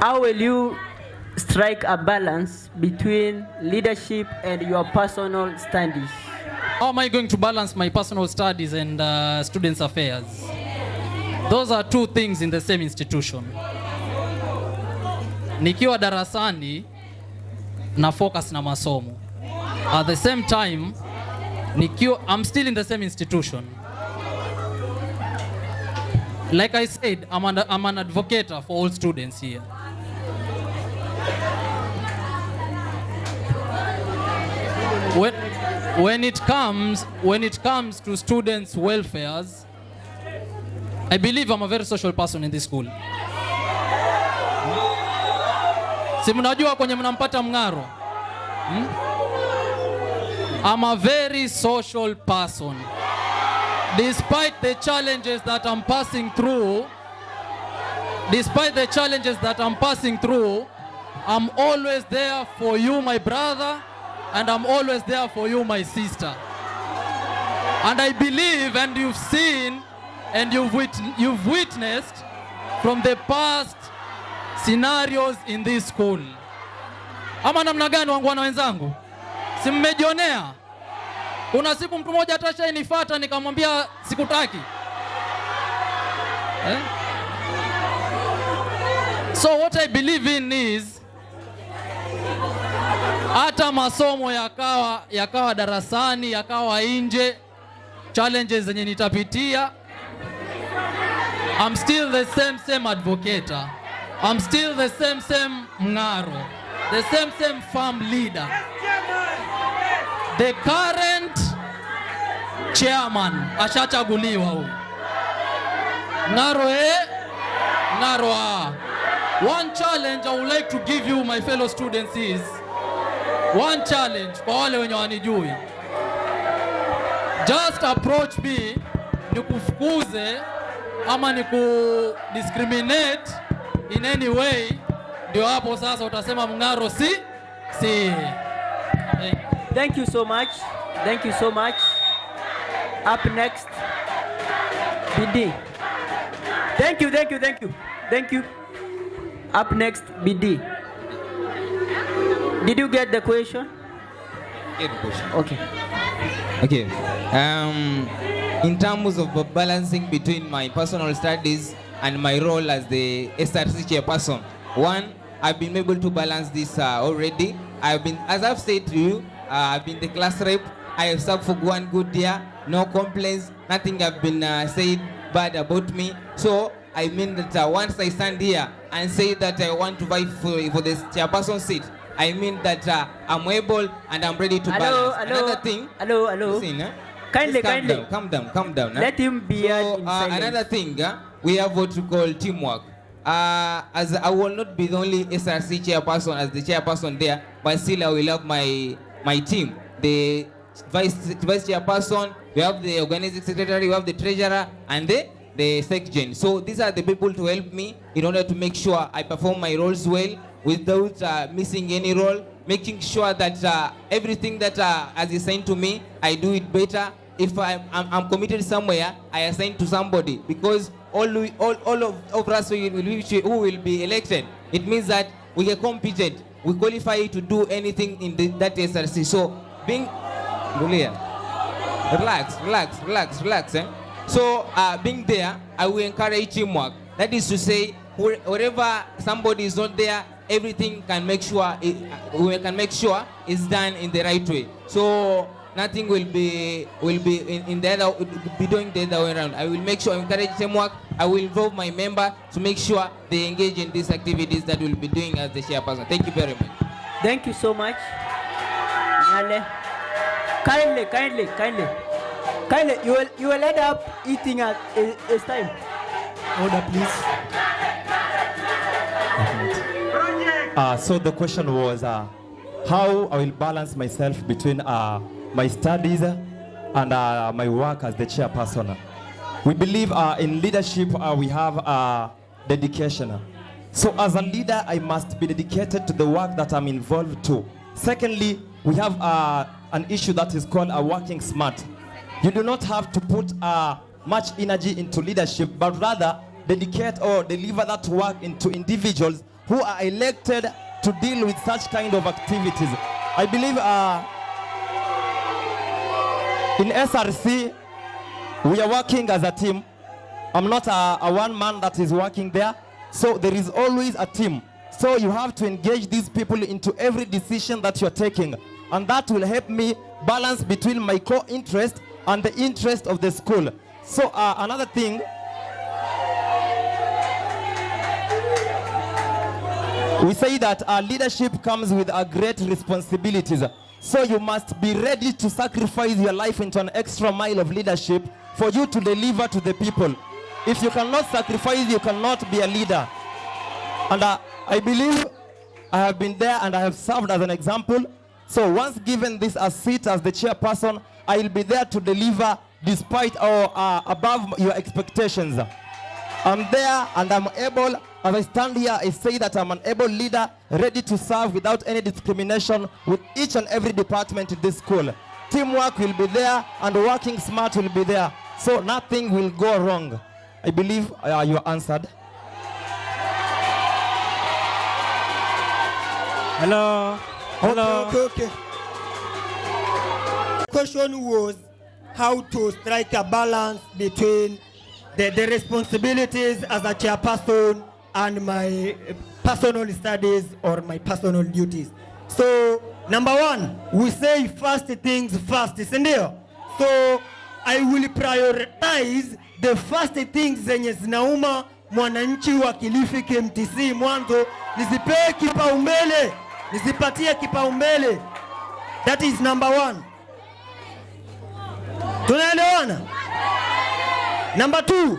How will you strike a balance between leadership and your personal studies? How am I going to balance my personal studies and students' affairs? Those are two things in the same institution. Nikiwa darasani na focus na masomo. At the same time, I'm still in the same institution. Like I said, I'm an advocate for all students here. When it comes to students' welfares, I believe I'm a very social person in this school. Si mnajua kwenye mnampata mng'aro? I'm a very social person. Despite the challenges that I'm passing through, I'm always there for you, my brother, and I'm always there for you, my sister. And I believe, and you've seen, and you've witnessed from the past scenarios in this school. Ama namna gani wangwana wenzangu? Si mmejionea? Kuna siku mtu mmoja atashainifuata nikamwambia sikutaki. So what I believe in is hata masomo yakawa darasani, yakawa nje, challenges zenye nitapitia, I'm still the same advocate. I'm still the same mng'aro, the same farm leader. The current chairman ashachaguliwa huyu. Ng'aro ng'aro a. One challenge I would like to give you, my fellow students, is one challenge kwa wale wenye wanijui. Just approach me, nikufukuze ama discriminate in any way, ndio hapo sasa utasema mng'aro si. Thank you so much. Thank you so much. Up next, BD. Thank you. Up next, BD. Did you get the question? Get the question. Okay. In terms of balancing between my personal studies and my role as the SRC chairperson, one, I've been able to balance this already. As I've said to you, I've been the class rep. I have served for 1 good year, no complaints, nothing have been said bad about me. So I mean that once I stand here and say that I want to fight for this chairperson seat, I mean that I'm able and I'm ready to balance. Another thing. Listen, Kindly. Calm down. Let him be in silence. Another thing, we have what we call teamwork. As I will not be the only SRC chairperson as the chairperson there, but still I will have my team. The vice chairperson, we have the organizing secretary, we have the treasurer, and the secretary. So these are the people to help me in order to make sure I perform my roles well without missing any role, making sure that everything that is assigned to me, I do it better. If I'm committed somewhere, I assign to somebody, because all of us who will be elected, it means that we are competent, we qualify to do anything in that SRC. So relax. So being there, I will encourage teamwork. That is to say, wherever somebody is not there, everything we can make sure is done in the right way. So nothing will be in the other, be doing the other way around. I will make sure I encourage teamwork. I will involve my member to make sure they engage in these activities that we'll be doing as the chairperson. Thank you very much. Thank you so much. Kindly. You will end up eating at a time. Order, please. So the question was how I will balance myself between my studies and my work as the chairperson. We believe in leadership we have dedication. So as a leader, I must be dedicated to the work that I'm involved to. Secondly, we have an issue that is called working smart. You do not have to put much energy into leadership, but rather dedicate or deliver that work into individuals who are elected to deal with such kind of activities. I believe in SRC, we are working as a team. I'm not a one man that is working there. So there is always a team. So you have to engage these people into every decision that you're taking. And that will help me balance between my core interest and the interest of the school. So another thing, we say that leadership comes with great responsibilities. So you must be ready to sacrifice your life into an extra mile of leadership for you to deliver to the people. If you cannot sacrifice, you cannot be a leader. And I believe I have been there and I have served as an example. So once given this seat as the chairperson, I will be there to deliver despite or above your expectations. I'm there and I'm able, as I stand here, I say that I'm an able leader, ready to serve without any discrimination with each and every department in this school. Teamwork will be there and working smart will be there. So nothing will go wrong. I believe you answered. Hello. Hello. Okay. Question was how to strike a balance between the responsibilities as a chairperson and my personal studies or my personal duties. So, number one, we say first things first, isn't it? So, I will prioritize the first things zenye zinauma mwananchi wa Kilifi KMTC mwanzo, nizipee kipaumbele, nizipatie kipaumbele. That is number one. Tunaelewana? Number two,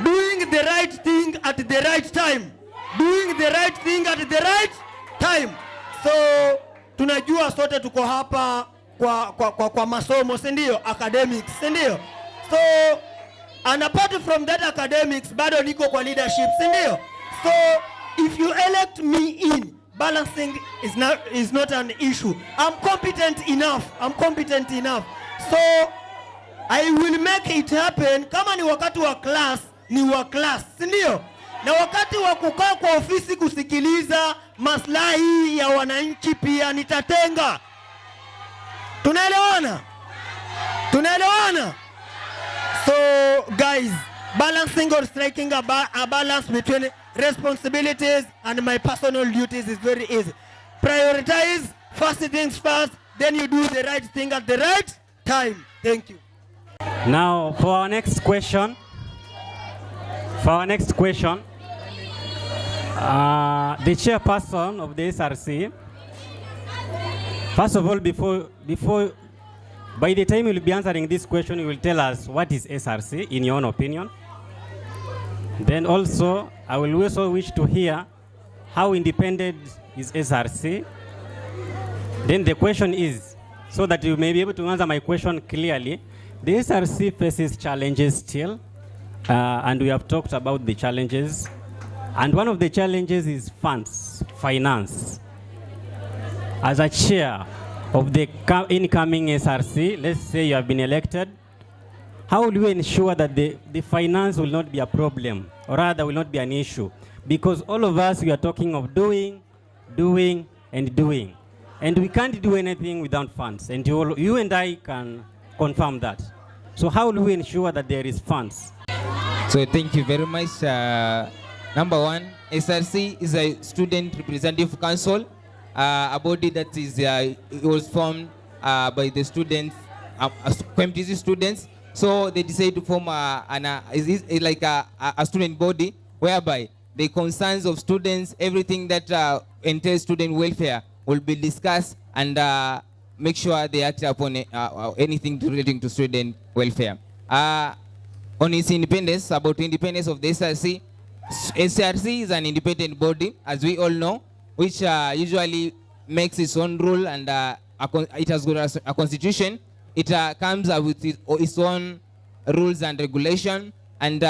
doing the right thing at the right time. Doing the right thing at the right time. So, tunajua sote tuko hapa kwa masomo, si ndio? Academics, si ndio? So, and apart from that academics, bado niko kwa leadership, si ndio? So, if you elect me in, balancing is not an issue. I'm competent enough. So, I will make it happen. Kama ni wakati wa class, ni wa class, si ndio? Na wakati wa kukaa kwa ofisi kusikiliza maslahi ya wananchi pia nitatenga. Tunaelewana? So guys, balancing or striking a balance between responsibilities and my personal duties is very easy. Prioritize first things first, then you do the right thing at the right time. Thank you. Now, for our next question, the chairperson of the SRC, first of all, by the time you will be answering this question, you will tell us what is SRC in your own opinion. Then also, I will also wish to hear how independent is SRC. Then the question is, so that you may be able to answer my question clearly, the SRC faces challenges still, and we have talked about the challenges. And one of the challenges is funds, finance. As a chair of the incoming SRC, let's say you have been elected, how will you ensure that the finance will not be a problem, or rather will not be an issue? Because all of us, we are talking of doing, and doing. And we can't do anything without funds. And you and I can confirm that. So how will we ensure that there is funds? So thank you very much. Number one, SRC is a student representative council, a body that was formed by the students, KMTC students. So they decided to form a student body whereby the concerns of students, everything that entails student welfare will be discussed and make sure they act upon anything relating to student welfare. On its independence, about the independence of the SRC, SRC is an independent body, as we all know, which usually makes its own rule, and it has got a constitution. It comes up with its own rules and regulation, and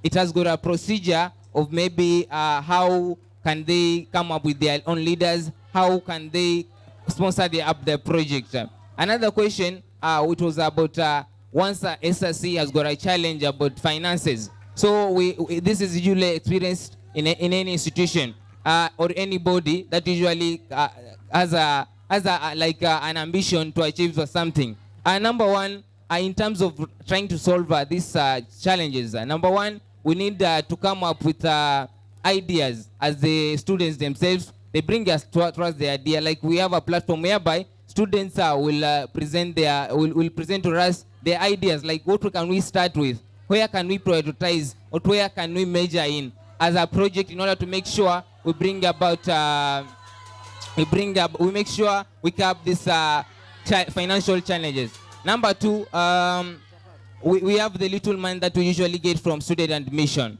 it has got a procedure of maybe how can they come up with their own leaders, how can they sponsor the project. Another question, which was about once SRC has got a challenge about finances. So this is usually experienced in any institution or any body that usually has an ambition to achieve something. Number one, in terms of trying to solve these challenges. Number one, we need to come up with ideas as the students themselves. They bring us towards the idea. Like we have a platform whereby students will present to us their ideas. Like what can we start with? Where can we prioritize? Or where can we measure in as a project in order to make sure we bring about we make sure we cap these financial challenges. Number two, we have the little money that we usually get from student admission.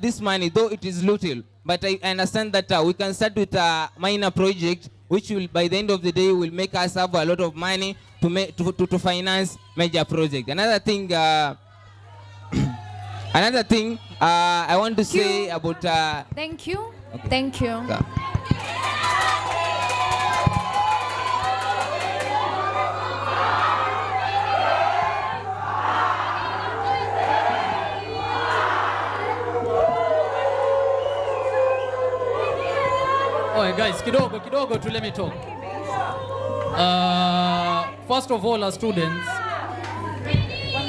This money, though it is little, but I understand that we can start with a minor project, which will, by the end of the day, will make us have a lot of money to finance major projects. Another thing, I want to say about. Thank you. Okay. Thank you. Okay. Alright guys, kidogo to let me talk. First of all, as students,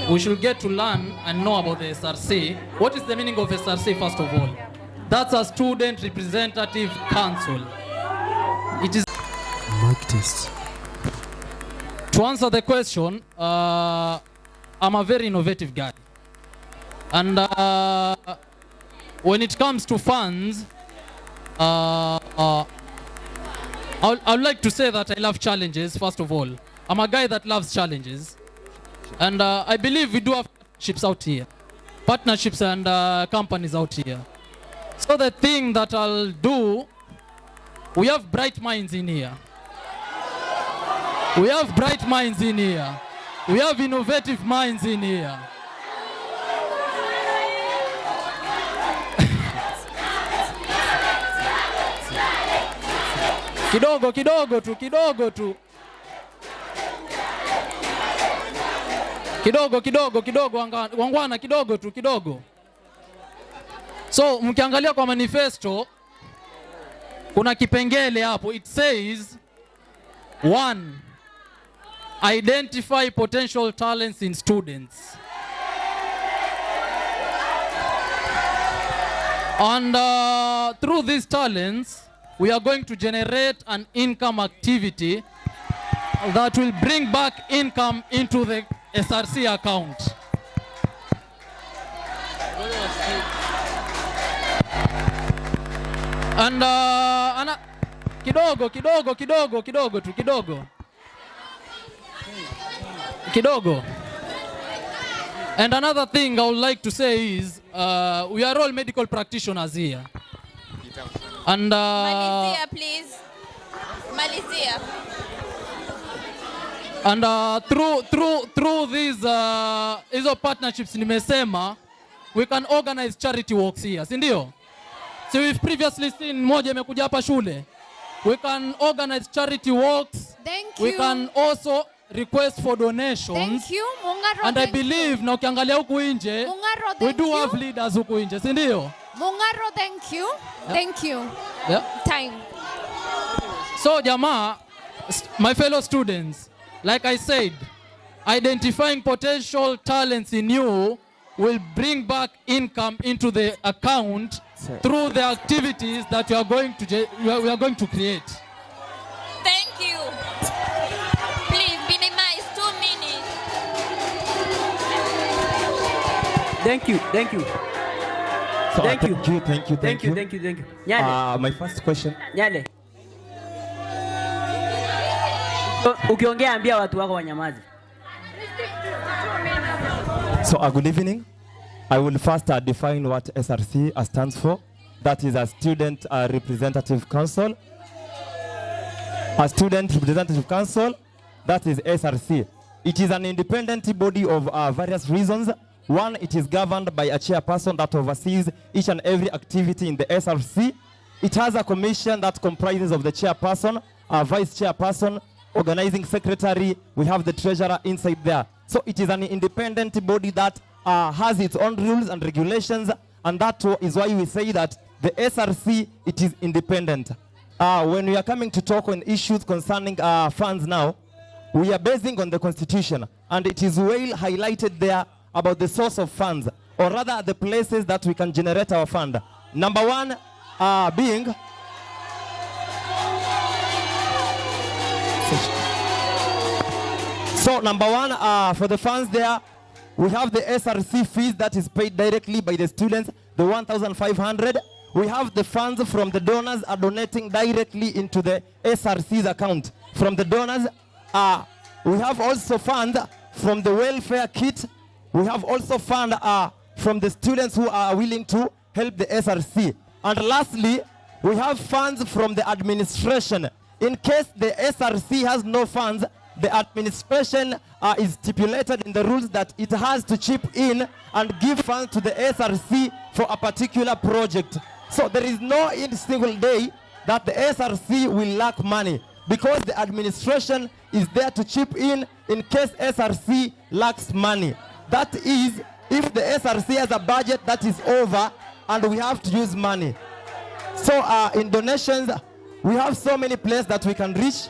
we should get to learn and know about the SRC. What is the meaning of SRC first of all? That's a Student Representative Council. It is Mic test. To answer the question, I'm a very innovative guy. And when it comes to funds, I would like to say that I love challenges, first of all. I'm a guy that loves challenges. And I believe we do have partnerships out here. Partnerships and companies out here. So the thing that I'll do, we have bright minds in here. We have bright minds in here. We have innovative minds in here. Kidogo tu. Kidogo wangwana kidogo. So mkiangalia kwa manifesto kuna kipengele hapo, it says 1, identify potential talents in students. And through these talents we are going to generate an income activity that will bring back income into the SRC account. And kidogo. And another thing I would like to say is we are all medical practitioners here. And Malizia, please. Malizia. And through these partnerships nimesema, we can organize charity walks here, si ndio? So we've previously seen moja imekuja hapa shule. We can organize charity walks. Thank We you. can also request for donations. Thank you. Mungaro, And I thank believe you. na ukiangalia huku nje, Mungaro, we thank do you. have leaders huku nje, si ndio? Mungaro, thank you. Yeah. Thank you. Yeah. Time. So jamaa, my fellow students, like I said, identifying potential talents in you will bring back income into the account through the activities that we are going to create. Thank you. Please minimize 2 minutes. Thank you. So, Thank you. Thank you. Nyale. My first question. Nyale. Ukiongea ambia watu wako wanyamaze. So, good evening. I will first define what SRC stands for. That is a Student Representative Council. A Student Representative Council, that is SRC. It is an independent body of various reasons. One, it is governed by a chairperson that oversees each and every activity in the SRC. It has a commission that comprises of the chairperson, a vice chairperson, organizing secretary. We have the treasurer inside there. So it is an independent body that has its own rules and regulations, and that is why we say that the SRC, it is independent. When we are coming to talk on issues concerning funds now, we are basing on the Constitution, and it is well highlighted there about the source of funds, or rather the places that we can generate our fund. Number one being so number one, for the funds there, we have the SRC fees that is paid directly by the students, the 1,500. We have the funds from the donors are donating directly into the SRC's account. From the donors, we have also funds from the welfare kit. We have also funds from the students who are willing to help the SRC. And lastly, we have funds from the administration. In case the SRC has no funds, the administration is stipulated in the rules that it has to chip in and give funds to the SRC for a particular project. So there is no single day that the SRC will lack money, because the administration is there to chip in case SRC lacks money. That is, if the SRC has a budget that is over and we have to use money. So in donations, we have so many places that we can reach.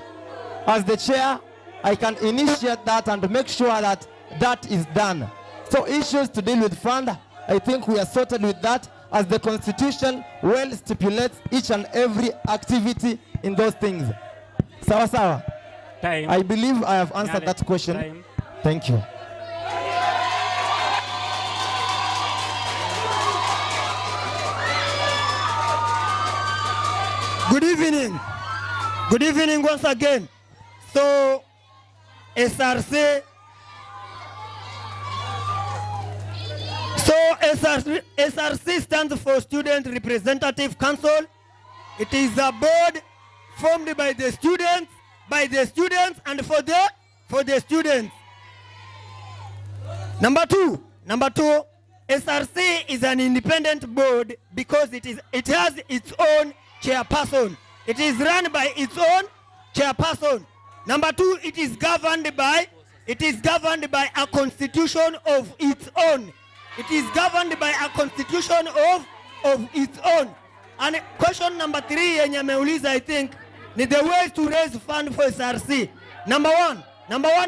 As the chair, I can initiate that and make sure that that is done. So issues to deal with fund, I think we are sorted with that, as the Constitution well stipulates each and every activity in those things. Sawa sawa. Time. I believe I have answered that question. Time. Thank you. Good evening. Good evening once again. So, SRC. So, SRC stands for Student Representative Council. It is a board formed by the students, and for the students. Number two, SRC is an independent board because it has its own chairperson. It is run by its own chairperson. Number two, it is governed by a constitution of its own. It is governed by a constitution of its own. And question number three, yenye ameuliza, I think, ni the ways to raise fund for SRC. Number one,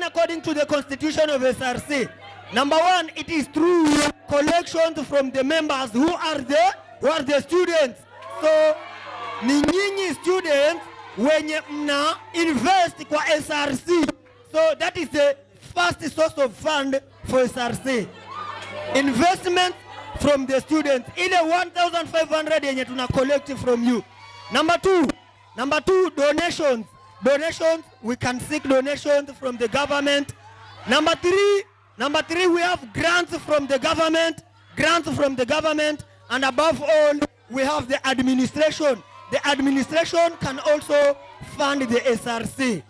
according to the constitution of SRC, number one, it is through collections from the members who are the students. So, ni nyinyi students wenye mna invest kwa SRC. So that is the first source of fund for SRC. Investment from the students. Ile 1,500 yenye tuna collect from you. Number two, donations. Donations, we can seek donations from the government. Number three, we have grants from the government. And above all, we have the administration. The administration can also fund the SRC.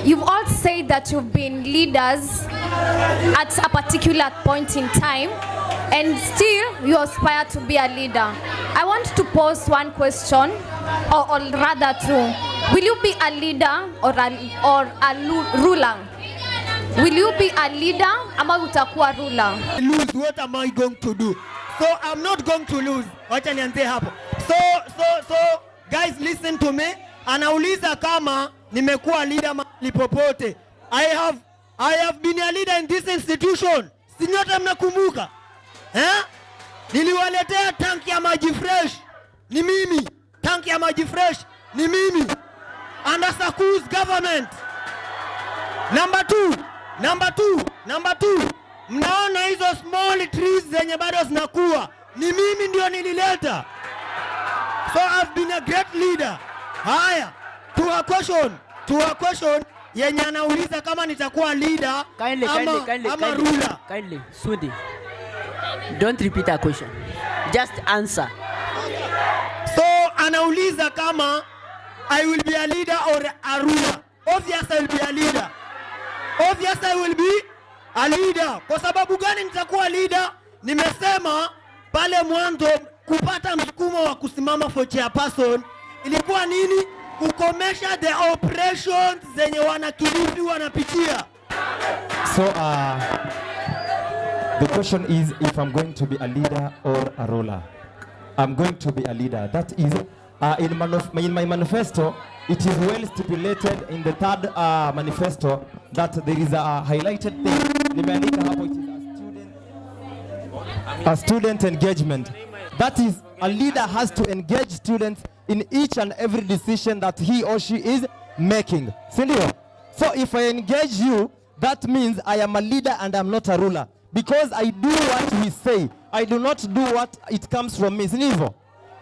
You've all said that you've been leaders at a particular point in time, and still you aspire to be a leader. I want to pose one question, or rather two. Will you be a leader or a ruler? Will you be a leader ama utakuwa ruler? Lose, what am I going to do? So I'm not going to lose. Wacha nianze hapo. So guys, listen to me. Anauliza kama nimekuwa leader mahali popote. I have been a leader in this institution. Si nyote mnakumbuka? Niliwaletea tanki ya maji fresh. Ni mimi. Tanki ya maji fresh. Ni mimi. Under Saku's government. Number two. Mnaona hizo small trees zenye bado zinakuwa. Ni mimi ndio nilileta. So I've been a great leader. Haya, to a question yenye anauliza kama nitakuwa leader ama ruler. Kindly, Sudi. Don't repeat a question. Just answer. So anauliza kama I will be a leader or a ruler. Obviously I will be a leader. Obviously I will be a leader. Kwa sababu gani nitakuwa leader? Nimesema pale mwanzo kupata msukumo wa kusimama for chairperson ilikuwa nini? Kukomesha the operations zenye wana Kilifi wanapitia. So the question is if I'm going to be a leader or a ruler. I'm going to be a leader. That is in my manifesto, it is well stipulated in the third manifesto that there is a highlighted thing. Nimeandika hapo, it is a student engagement. That is, a leader has to engage students in each and every decision that he or she is making. Sindio? So if I engage you, that means I am a leader and I'm not a ruler. Because I do what we say. I do not do what it comes from me. Sindio?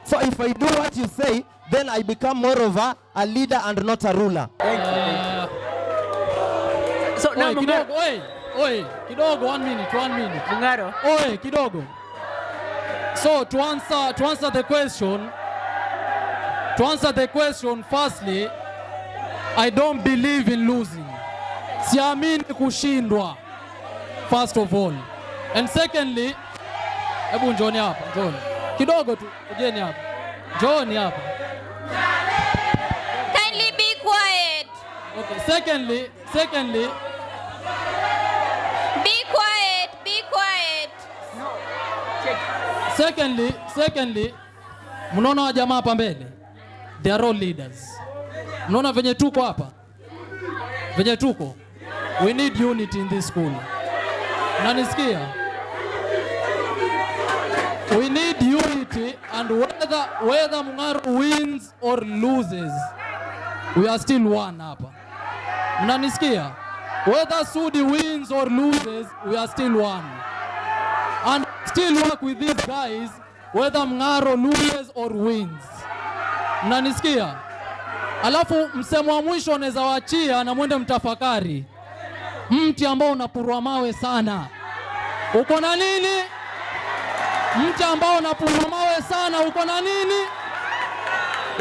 So if I do what you say, then I become more of a leader and not a ruler. So now kidogo, oi, kidogo, 1 minute. Mungaro. Oi, kidogo. So to answer the question, firstly, I don't believe in losing. Siamini kushindwa, first of all. And secondly, hebu njoni hapa, njoni. Kidogo tu, ujeni hapa. Njoni hapa. Kindly be quiet. Okay, secondly, Be quiet. Secondly, mnaona wa jamaa hapa mbele? They are all leaders. Mnaona venye tuko hapa? Venye tuko? We need unity in this school. Unanisikia? We need unity, and whether Mungaro wins or loses, we are still one hapa. Mnanisikia? Whether Sudi wins or loses, we are still one. And still work with these guys, whether Mungaro loses or wins. Mnanisikia? Alafu msemo wa mwisho naweza waachia na mwende mtafakari. Mti ambao unapurwa mawe sana, uko na nini? Mti ambao unapurwa mawe sana, uko na nini?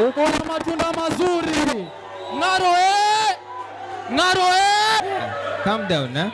Uko na matunda mazuri. Mungaro Mungaro Calm down, huh?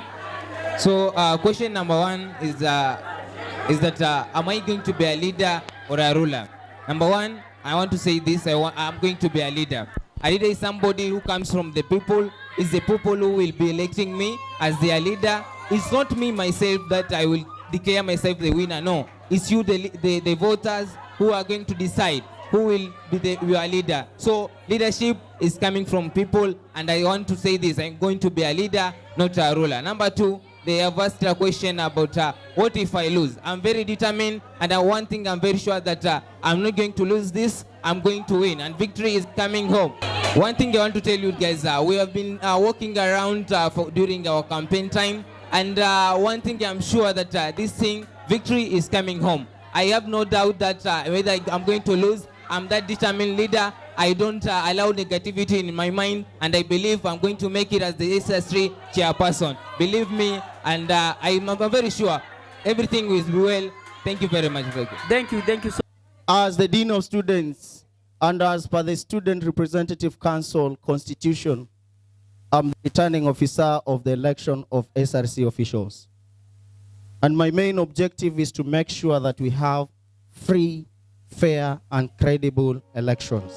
So question number 1 is that am I going to be a leader or a ruler? Number 1, I want to say this, I'm going to be a leader. A leader is somebody who comes from the people, is the people who will be electing me as their leader. It's not me myself that I will declare myself the winner, no. It's you, the voters, who are going to decide who will be your leader. So leadership is coming from people, and I want to say this, I'm going to be a leader, not a ruler. Number 2, they have asked a question about what if I lose? I'm very determined, and one thing I'm very sure that I'm not going to lose this, I'm going to win, and victory is coming home. One thing I want to tell you guys, we have been walking around during our campaign time, and one thing I'm sure that this thing, victory is coming home. I have no doubt that whether I'm going to lose, I'm that determined leader. I don't allow negativity in my mind, and I believe I'm going to make it as the SRC chairperson. Believe me, and I'm very sure everything will be well. Thank you very much. Thank you so. As the Dean of Students, and as per the Student Representative Council Constitution, I'm the returning officer of the election of SRC officials. And my main objective is to make sure that we have free, fair, and credible elections.